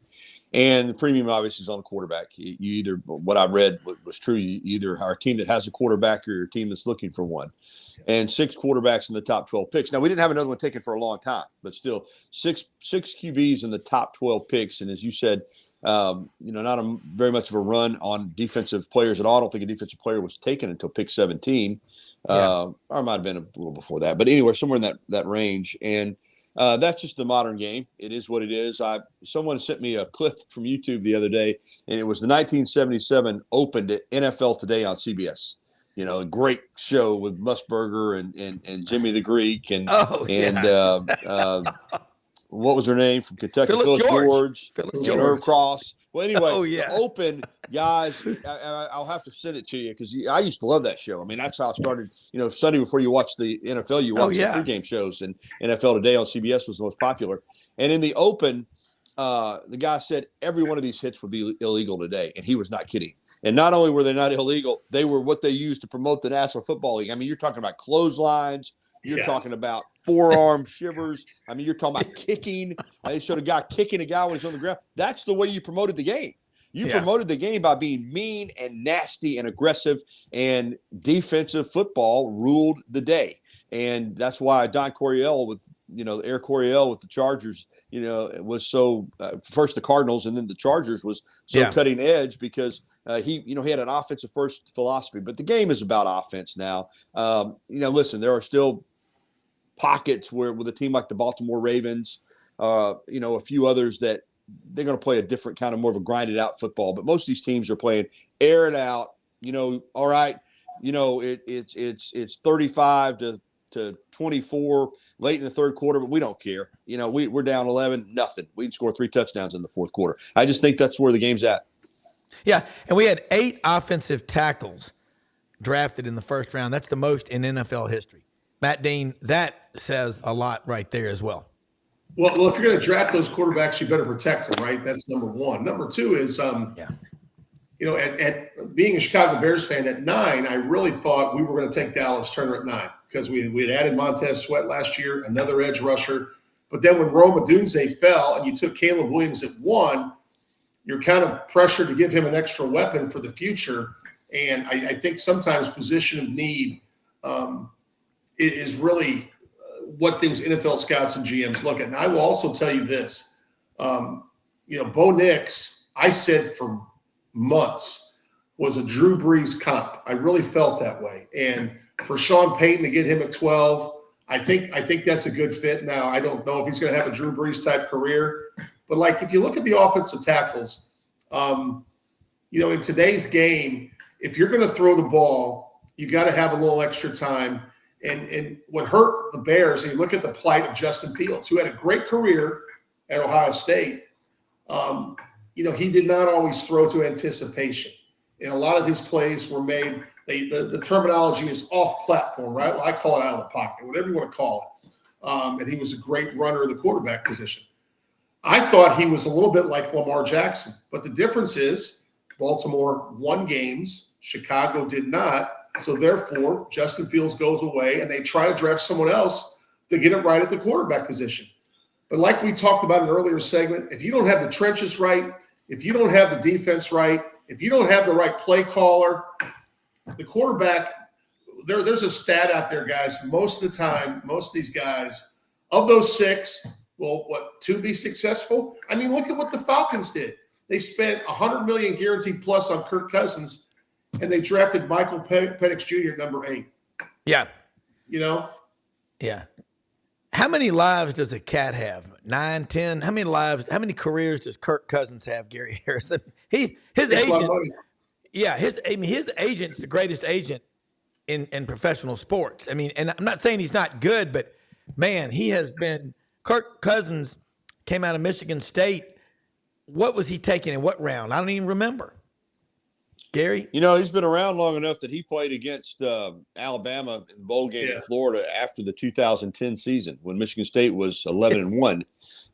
And the premium obviously is on the quarterback. You either, what I read was true, you either are a team that has a quarterback or you're a team that's looking for one. And 6 quarterbacks in the top 12 picks. Now, we didn't have another one taken for a long time, but still 6 QBs in the top 12 picks. And as you said, not very much of a run on defensive players at all. I don't think a defensive player was taken until pick 17. Or it might have been a little before that. But anyway, somewhere in that range. And that's just the modern game. It is what it is. Someone sent me a clip from YouTube the other day, and it was the 1977 Open at NFL Today on CBS. A great show with Musburger and Jimmy the Greek and what was her name from Kentucky? Phyllis George. Irv Cross. Well, anyway, the Open, guys, I'll have to send it to you because I used to love that show. I mean, that's how I started. Sunday before you watch the NFL, you watch the pregame shows, and NFL Today on CBS was the most popular. And in the Open, the guy said every one of these hits would be illegal today, and he was not kidding. And not only were they not illegal, they were what they used to promote the National Football League. I mean, you're talking about clotheslines. You're talking about forearm shivers. I mean, you're talking about kicking. They showed a guy kicking a guy when he's on the ground. That's the way you promoted the game. You promoted the game by being mean and nasty and aggressive, and defensive football ruled the day. And that's why Don Coryell with, Air Coryell with the Chargers, was so first the Cardinals and then the Chargers was so cutting edge because he had an offensive first philosophy. But the game is about offense now. Listen, there are still pockets where with a team like the Baltimore Ravens, a few others that they're going to play a different kind of more of a grinded out football. But most of these teams are playing air it out. All right, it's 35 to 24 late in the third quarter, but we don't care. We're down 11, nothing. We can score 3 touchdowns in the fourth quarter. I just think that's where the game's at. Yeah, and we had 8 offensive tackles drafted in the first round. That's the most in NFL history. Matt Dean, that says a lot right there as well. Well, if you're going to draft those quarterbacks, you better protect them, right? That's number one. Number two is, at being a Chicago Bears fan at 9, I really thought we were going to take Dallas Turner at 9 because we had added Montez Sweat last year, another edge rusher. But then when Rome Odunze fell and you took Caleb Williams at 1, you're kind of pressured to give him an extra weapon for the future. And I think sometimes position of need is really what things NFL scouts and GMs look at. And I will also tell you this, Bo Nix, I said for months, was a Drew Brees comp. I really felt that way. And for Sean Payton to get him at 12, I think that's a good fit. Now, I don't know if he's going to have a Drew Brees type career, but if you look at the offensive tackles, in today's game, if you're going to throw the ball, you got to have a little extra time. And what hurt the Bears, and you look at the plight of Justin Fields, who had a great career at Ohio State. He did not always throw to anticipation. And a lot of his plays were made, the terminology is off platform, right? Well, I call it out of the pocket, whatever you want to call it. And he was a great runner of the quarterback position. I thought he was a little bit like Lamar Jackson, but the difference is Baltimore won games, Chicago did not. So therefore, Justin Fields goes away and they try to draft someone else to get it right at the quarterback position. But like we talked about in an earlier segment, if you don't have the trenches right, if you don't have the defense right, if you don't have the right play caller, the quarterback, there's a stat out there, guys. Most of the time, most of these guys, of those 6, to be successful? I mean, look at what the Falcons did. They spent $100 million guaranteed plus on Kirk Cousins, and they drafted Michael Penix Jr. at number 8. Yeah. Yeah. How many lives does a cat have? 9, 10? How many careers does Kirk Cousins have, Gary Harrison? His agent. His agent's the greatest agent in professional sports. I mean, and I'm not saying he's not good, but man, he has been. Kirk Cousins came out of Michigan State. What was he taking in what round? I don't even remember. Gary? You know, he's been around long enough that he played against Alabama in the bowl game in Florida after the 2010 season when Michigan State was 11-1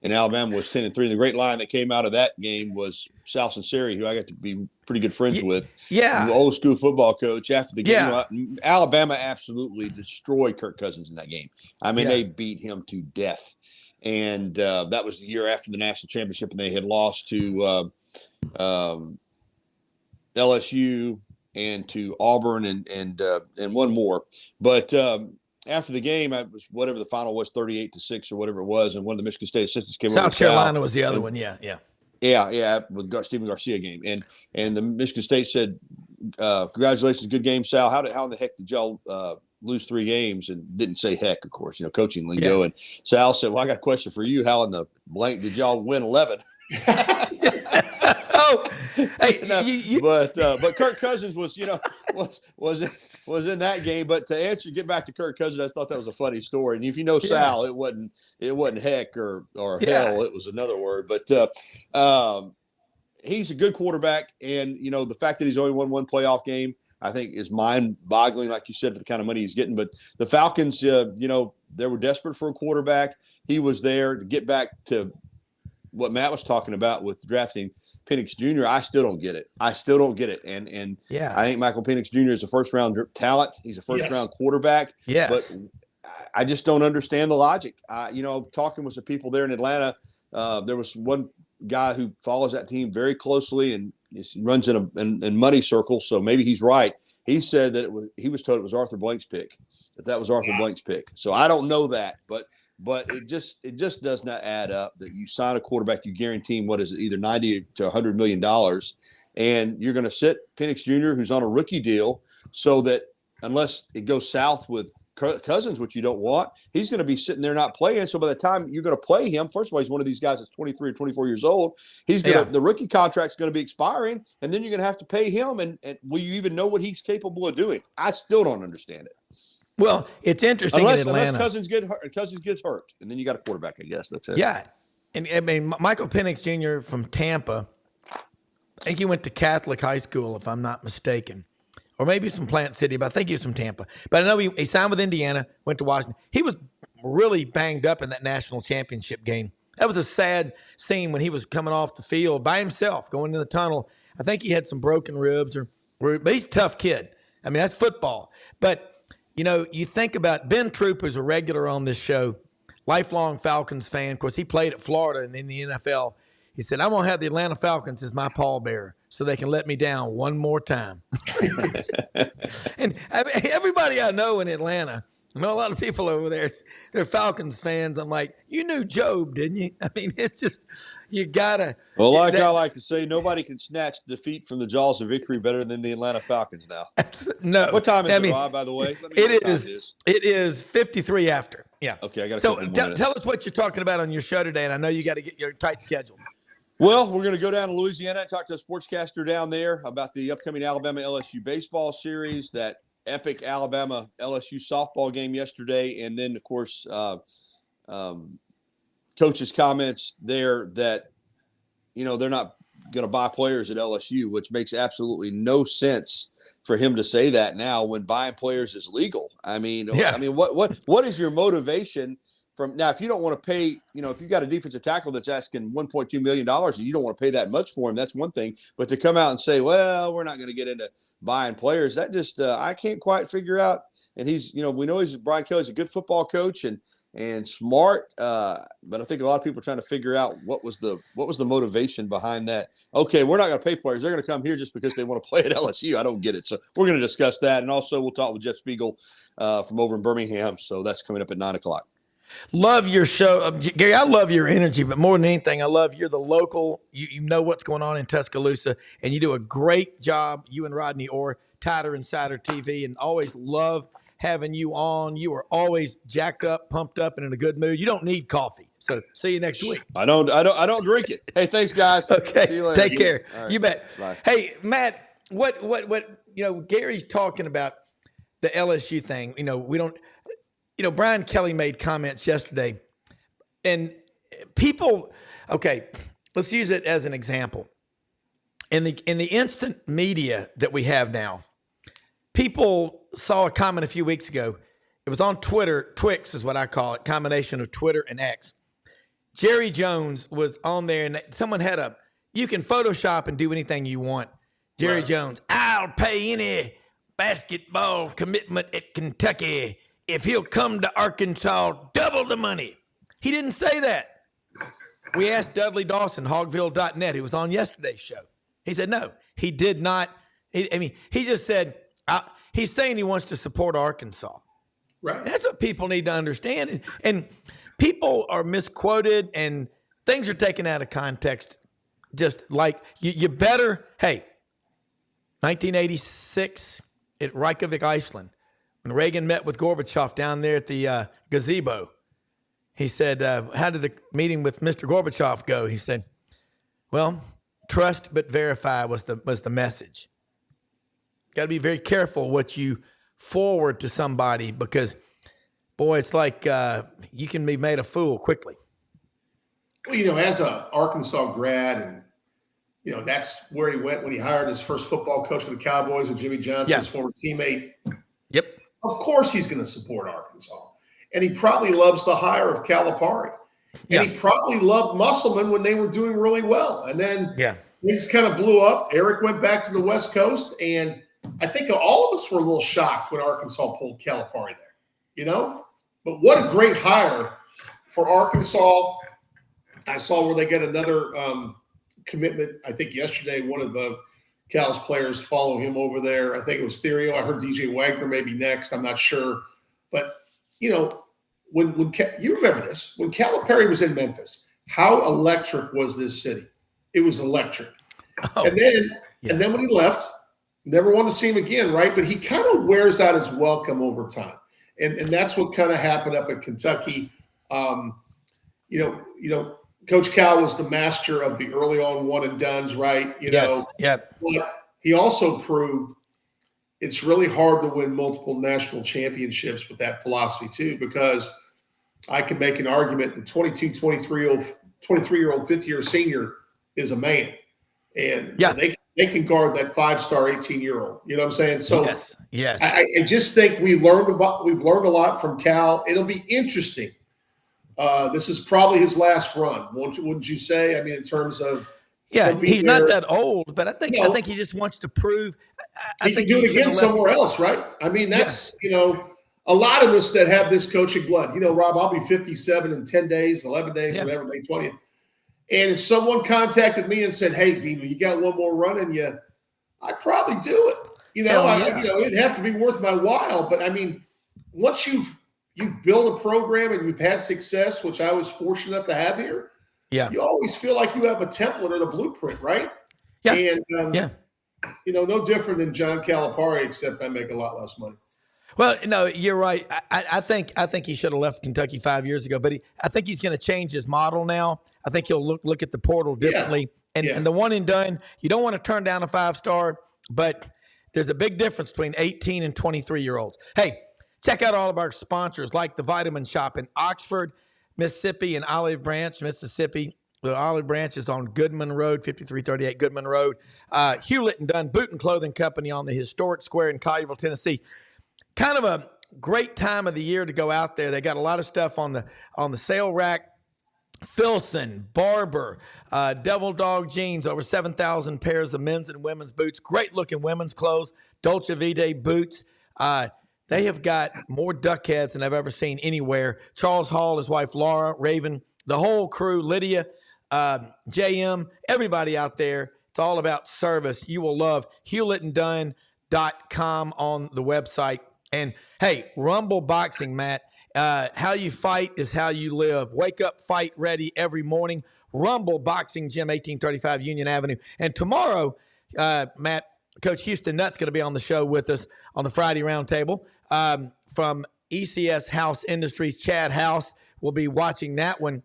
and Alabama was 10-3. The great line that came out of that game was Sal Sinceri, who I got to be pretty good friends with. Yeah. The old school football coach after the game. You know, Alabama absolutely destroyed Kirk Cousins in that game. I mean, they beat him to death. And that was the year after the national championship, and they had lost to LSU and to Auburn and one more. But after the game, it was whatever the final was, 38-6 or whatever it was, and one of the Michigan State assistants came over. South Carolina was the other one. Yeah. With Stephen Garcia game, and the Michigan State said, "Congratulations, good game, Sal. How in the heck did y'all lose 3 games?" And didn't say heck, of course, coaching lingo. And Sal said, "Well, I got a question for you. How in the blank did y'all win 11?" Hey, but Kirk Cousins was in that game. But to get back to Kirk Cousins, I thought that was a funny story. And if you know Sal, it wasn't heck or hell. It was another word. But he's a good quarterback, and the fact that he's only won one playoff game, I think, is mind-boggling, like you said, for the kind of money he's getting. But the Falcons, they were desperate for a quarterback. He was there to get back to what Matt was talking about with drafting Penix Jr. I still don't get it. And I think Michael Penix Jr. is a first-round talent. He's a first-round quarterback. Yes. But I just don't understand the logic. Talking with some people there in Atlanta, there was one guy who follows that team very closely and he runs in money circles, so maybe he's right. He said that he was told it was Arthur Blank's pick, that was Arthur Blank's pick. So I don't know that, but it just does not add up that you sign a quarterback, you guarantee him, what is it, either $90 to $100 million, and you're going to sit Penix Jr., who's on a rookie deal, so that unless it goes south with Cousins, which you don't want, he's going to be sitting there not playing. So by the time you're going to play him, first of all, he's one of these guys that's 23 or 24 years old. The rookie contract's going to be expiring, and then you're going to have to pay him. And will you even know what he's capable of doing? I still don't understand it. Well, it's interesting in Atlanta. Unless Cousins gets hurt, and then you got a quarterback, I guess. That's it. Yeah. And I mean, Michael Penix Jr. from Tampa, I think he went to Catholic high school, if I'm not mistaken. Or maybe some Plant City, but I think he was from Tampa. But I know he signed with Indiana, went to Washington. He was really banged up in that national championship game. That was a sad scene when he was coming off the field by himself, going into the tunnel. I think he had some broken ribs, but he's a tough kid. I mean, that's football. But, you think about Ben Troop, who's a regular on this show, lifelong Falcons fan. Of course, he played at Florida and in the NFL. He said, "I'm going to have the Atlanta Falcons as my pallbearer so they can let me down one more time." And everybody I know in Atlanta, I know a lot of people over there, they're Falcons fans. I'm like, you knew Job, didn't you? I mean, it's just, you got to. Well, I like to say, nobody can snatch defeat from the jaws of victory better than the Atlanta Falcons now. No. What time is it, Rob, by the way? It is 53 after. Yeah. Okay, I got So tell us what you're talking about on your show today, and I know you got to get your tight schedule. Well, we're going to go down to Louisiana and talk to a sportscaster down there about the upcoming Alabama-LSU baseball series, that epic Alabama-LSU softball game yesterday, and then, of course, coach's comments there that, they're not going to buy players at LSU, which makes absolutely no sense for him to say that now when buying players is legal. I mean, what is your motivation? Now, if you don't want to pay, if you've got a defensive tackle that's asking $1.2 million and you don't want to pay that much for him, that's one thing. But to come out and say, well, we're not going to get into buying players, that just I can't quite figure out. And we know Brian Kelly's a good football coach and smart, but I think a lot of people are trying to figure out what was the motivation behind that. Okay, we're not going to pay players; they're going to come here just because they want to play at LSU. I don't get it. So we're going to discuss that, and also we'll talk with Jeff Spiegel from over in Birmingham. So that's coming up at 9:00. Love your show. Gary, I love your energy, but more than anything, I love you're the local. You know what's going on in Tuscaloosa, and you do a great job, you and Rodney Orr, Tider Insider TV, and always love having you on. You are always jacked up, pumped up, and in a good mood. You don't need coffee. So see you next week. I don't drink it. Hey, thanks, guys. Okay, see you later. Take care. Right. You bet. Bye. Hey, Matt, what Gary's talking about the LSU thing. Brian Kelly made comments yesterday, and people, okay, let's use it as an example. in the instant media that we have now, people saw a comment a few weeks ago. It was on Twitter. Twix is what I call it, combination of Twitter and X. Jerry Jones was on there, and someone had you can Photoshop and do anything you want. Jerry Jones, I'll pay any basketball commitment at Kentucky if he'll come to Arkansas, double the money. He didn't say that. We asked Dudley Dawson, Hogville.net, who was on yesterday's show. He said, no, he did not. He just said, he's saying he wants to support Arkansas. Right. That's what people need to understand. And people are misquoted and things are taken out of context. Just like you better, 1986 at Reykjavik, Iceland, when Reagan met with Gorbachev down there at the gazebo, he said, how did the meeting with Mr. Gorbachev go? He said, well, trust but verify was the message. Got to be very careful what you forward to somebody because, boy, it's like you can be made a fool quickly. Well, as a Arkansas grad, and that's where he went when he hired his first football coach for the Cowboys with Jimmy Johnson, his former teammate. Yep. Of course, he's going to support Arkansas, and he probably loves the hire of Calipari, and he probably loved Musselman when they were doing really well, and then things kind of blew up. Eric went back to the West Coast, and I think all of us were a little shocked when Arkansas pulled Calipari there, But what a great hire for Arkansas. I saw where they get another commitment. I think yesterday, one of Cal's players follow him over there. I think it was Therio. I heard DJ Wagner maybe next. I'm not sure. But, when you remember this, when Calipari was in Memphis, how electric was this city? It was electric. And then when he left, never want to see him again, right? But he kind of wears out his welcome over time. And that's what kind of happened up at Kentucky. Coach Cal was the master of the early on one and dones, right? But he also proved it's really hard to win multiple national championships with that philosophy too, because I can make an argument the 22, 23-year-old fifth-year senior is a man. And they can guard that 5-star 18-year-old. You know what I'm saying? So yes. I just think we've learned a lot from Cal. It'll be interesting. This is probably his last run, wouldn't you say? I mean, in terms of he's not that old, but I think he just wants to prove. I think he can do it again somewhere else, right? I mean, that's a lot of us that have this coaching blood. Rob, I'll be 57 in 10 days, 11 days, whatever, May 20th. And if someone contacted me and said, "Hey, Dean, you got one more run in you," I'd probably do it. It'd have to be worth my while. But I mean, once you've built a program and you've had success, which I was fortunate enough to have here, you always feel like you have a template or the blueprint, right? And no different than John Calipari, except I make a lot less money. Well, no, you're right. I think he should have left Kentucky 5 years ago, but I think he's going to change his model now. I think he'll look at the portal differently. And the one and done, you don't want to turn down a 5-star, but there's a big difference between 18 and 23-year-olds. Hey, check out all of our sponsors like the Vitamin Shop in Oxford, Mississippi, and Olive Branch, Mississippi. The Olive Branch is on Goodman Road, 5338 Goodman Road. Hewlett & Dunn Boot and Clothing Company on the historic square in Collierville, Tennessee. Kind of a great time of the year to go out there. They got a lot of stuff on the sale rack. Filson, Barber, Devil Dog Jeans, over 7,000 pairs of men's and women's boots. Great looking women's clothes. Dolce Vita boots. They have got more duck heads than I've ever seen anywhere. Charles Hall, his wife Laura, Raven, the whole crew, Lydia, JM, everybody out there. It's all about service. You will love HewlettandDunn.com on the website. And hey, Rumble Boxing, Matt. How you fight is how you live. Wake up, fight ready every morning. Rumble Boxing Gym, 1835 Union Avenue. And tomorrow, Matt, Coach Houston Nutt's going to be on the show with us on the Friday Roundtable from ECS House Industries. Chad House will be watching that one.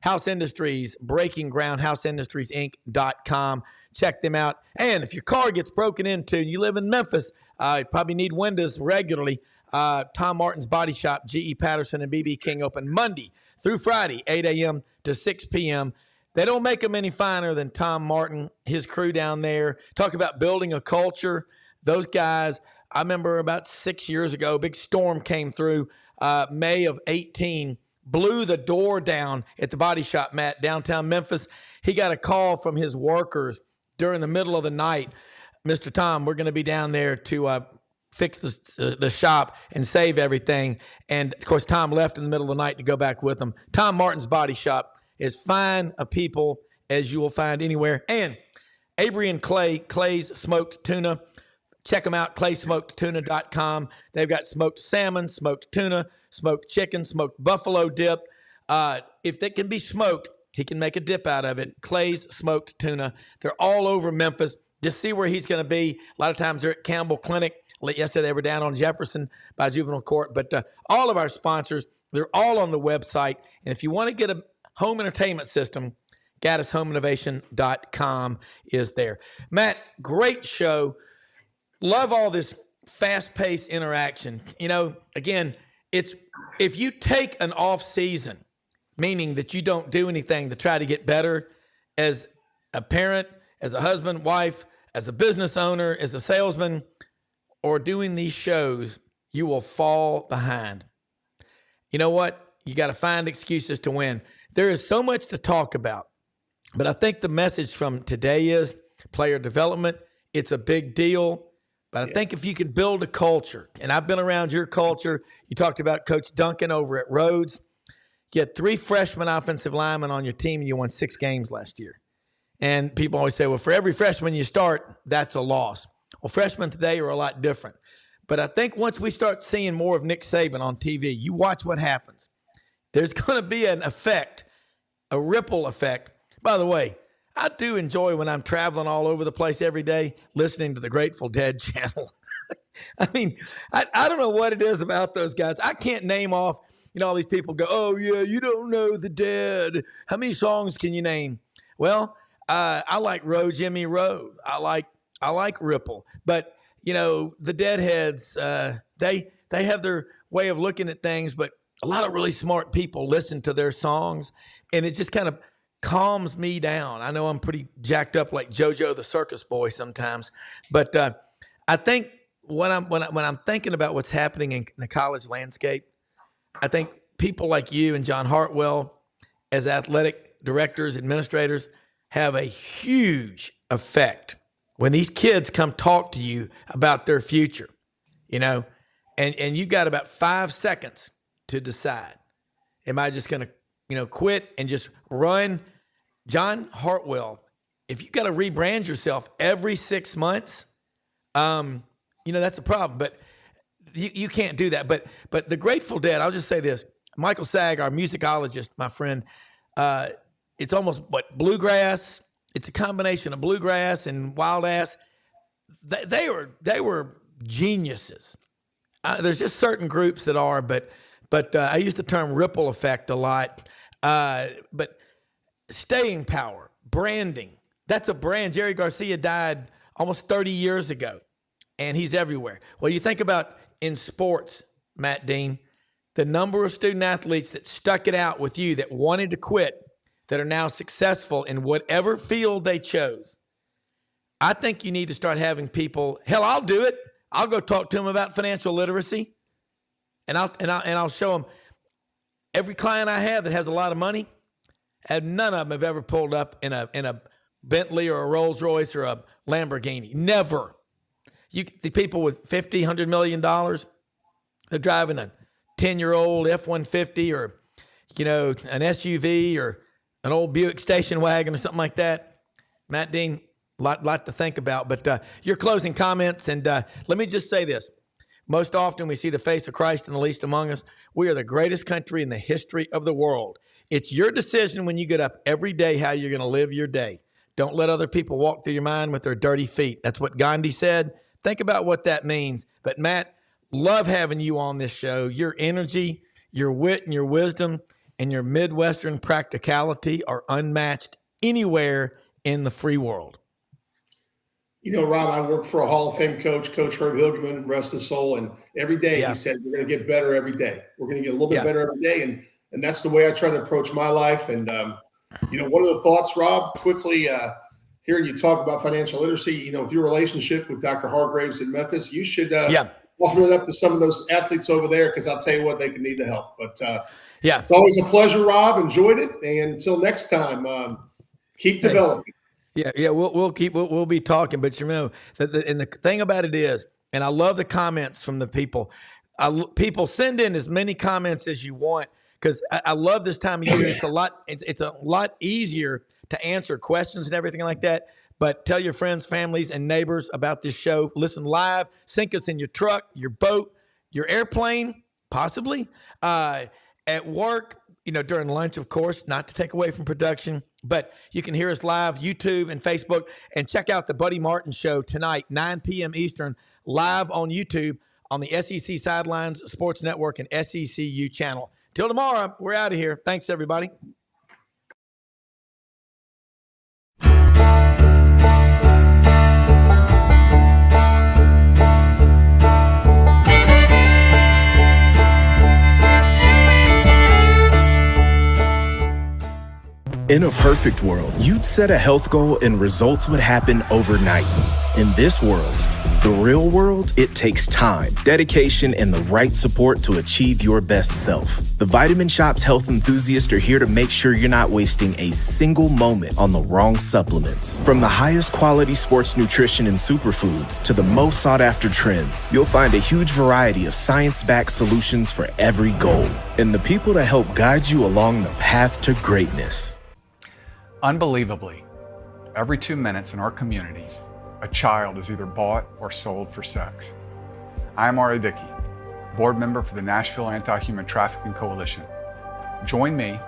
House Industries, Breaking Ground, HouseIndustriesInc.com. Check them out. And if your car gets broken into and you live in Memphis, you probably need windows regularly. Tom Martin's Body Shop, G.E. Patterson and B.B. King open Monday through Friday, 8 a.m. to 6 p.m. They don't make them any finer than Tom Martin, his crew down there. Talk about building a culture. Those guys, I remember about 6 years ago, a big storm came through, May of 18, blew the door down at the Body Shop, Matt, downtown Memphis. He got a call from his workers during the middle of the night. Mr. Tom, we're going to be down there to fix the shop and save everything. And, of course, Tom left in the middle of the night to go back with them. Tom Martin's Body Shop is fine a people as you will find anywhere. And Avery and Clay's Smoked Tuna. Check them out, claysmokedtuna.com. They've got smoked salmon, smoked tuna, smoked chicken, smoked buffalo dip. If they can be smoked, he can make a dip out of it. Clay's Smoked Tuna. They're all over Memphis. Just see where he's going to be. A lot of times they're at Campbell Clinic. Yesterday they were down on Jefferson by Juvenile Court. But all of our sponsors, they're all on the website. And if you want to get a home entertainment system, GaddisHomeInnovation.com is there. Matt, great show. Love all this fast-paced interaction. Again, it's if you take an off season, meaning that you don't do anything to try to get better as a parent, as a husband, wife, as a business owner, as a salesman, or doing these shows, you will fall behind. You know what? You got to find excuses to win. There is so much to talk about, but I think the message from today is player development. It's a big deal, but I think if you can build a culture, and I've been around your culture, you talked about Coach Duncan over at Rhodes. You had 3 freshman offensive linemen on your team, and you won 6 games last year. And people always say, well, for every freshman you start, that's a loss. Well, freshmen today are a lot different. But I think once we start seeing more of Nick Saban on TV, you watch what happens. There's going to be an effect, a ripple effect. By the way, I do enjoy when I'm traveling all over the place every day, listening to the Grateful Dead channel. I mean, I don't know what it is about those guys. I can't name off, all these people go, oh, yeah, you don't know the Dead. How many songs can you name? Well, I like Row, Jimmy Row. I like Ripple. But, the Deadheads, they have their way of looking at things, but a lot of really smart people listen to their songs, and it just kind of calms me down. I know I'm pretty jacked up like JoJo the Circus Boy sometimes, but I think when I'm thinking about what's happening in the college landscape, I think people like you and John Hartwell as athletic directors, administrators, have a huge effect when these kids come talk to you about their future, and you've got about 5 seconds to decide. Am I just going to, quit and just run? John Hartwell, if you got to rebrand yourself every 6 months, that's a problem. But you can't do that. But the Grateful Dead, I'll just say this. Michael Sagg, our musicologist, my friend, it's almost bluegrass. It's a combination of bluegrass and wild ass. They were geniuses. There's just certain groups that are, but I use the term ripple effect a lot. But staying power, branding, that's a brand. Jerry Garcia died almost 30 years ago, and he's everywhere. Well, you think about in sports, Matt Dean, the number of student athletes that stuck it out with you, that wanted to quit, that are now successful in whatever field they chose. I think you need to start having people, hell, I'll do it. I'll go talk to them about financial literacy. And I'll show them every client I have that has a lot of money, and none of them have ever pulled up in a Bentley or a Rolls Royce or a Lamborghini. Never. The people with $50, $100 million, they're driving a 10-year-old F-150 or, an SUV or an old Buick station wagon or something like that. Matt Dean, lot to think about. But your closing comments, and let me just say this. Most often we see the face of Christ in the least among us. We are the greatest country in the history of the world. It's your decision when you get up every day how you're going to live your day. Don't let other people walk through your mind with their dirty feet. That's what Gandhi said. Think about what that means. But Matt, love having you on this show. Your energy, your wit, and your wisdom, and your Midwestern practicality are unmatched anywhere in the free world. Rob, I work for a Hall of Fame coach, Coach Herb Hilgeman, rest his soul. And every day he said, we're going to get better every day. We're going to get a little bit better every day. And that's the way I try to approach my life. And One of the thoughts, Rob, quickly hearing you talk about financial literacy, with your relationship with Dr. Hargraves in Memphis, you should offer it up to some of those athletes over there, because I'll tell you what, they can need the help. But it's always a pleasure, Rob. Enjoyed it. And until next time, keep developing. Yeah. We'll be talking, but and the thing about it is, and I love the comments from the people. People send in as many comments as you want, because I love this time of year. It's a lot easier to answer questions and everything like that. But tell your friends, families, and neighbors about this show. Listen live. Sync us in your truck, your boat, your airplane, possibly at work. During lunch, of course, not to take away from production, but you can hear us live, YouTube and Facebook, and check out the Buddy Martin Show tonight, 9 p.m. Eastern, live on YouTube on the SEC Sidelines Sports Network and SECU channel. Till tomorrow, we're out of here. Thanks, everybody. In a perfect world, you'd set a health goal and results would happen overnight. In this world, the real world, it takes time, dedication, and the right support to achieve your best self. The Vitamin Shop's health enthusiasts are here to make sure you're not wasting a single moment on the wrong supplements. From the highest quality sports nutrition and superfoods to the most sought after trends, you'll find a huge variety of science-backed solutions for every goal. And the people to help guide you along the path to greatness. Unbelievably, every 2 minutes in our communities, a child is either bought or sold for sex. I am Ari Dickey, board member for the Nashville Anti-Human Trafficking Coalition. Join me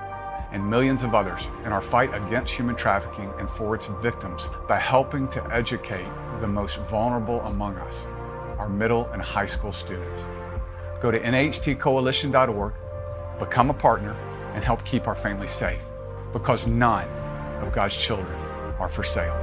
and millions of others in our fight against human trafficking and for its victims by helping to educate the most vulnerable among us, our middle and high school students. Go to nhtcoalition.org, become a partner, and help keep our families safe, because none of God's children are for sale.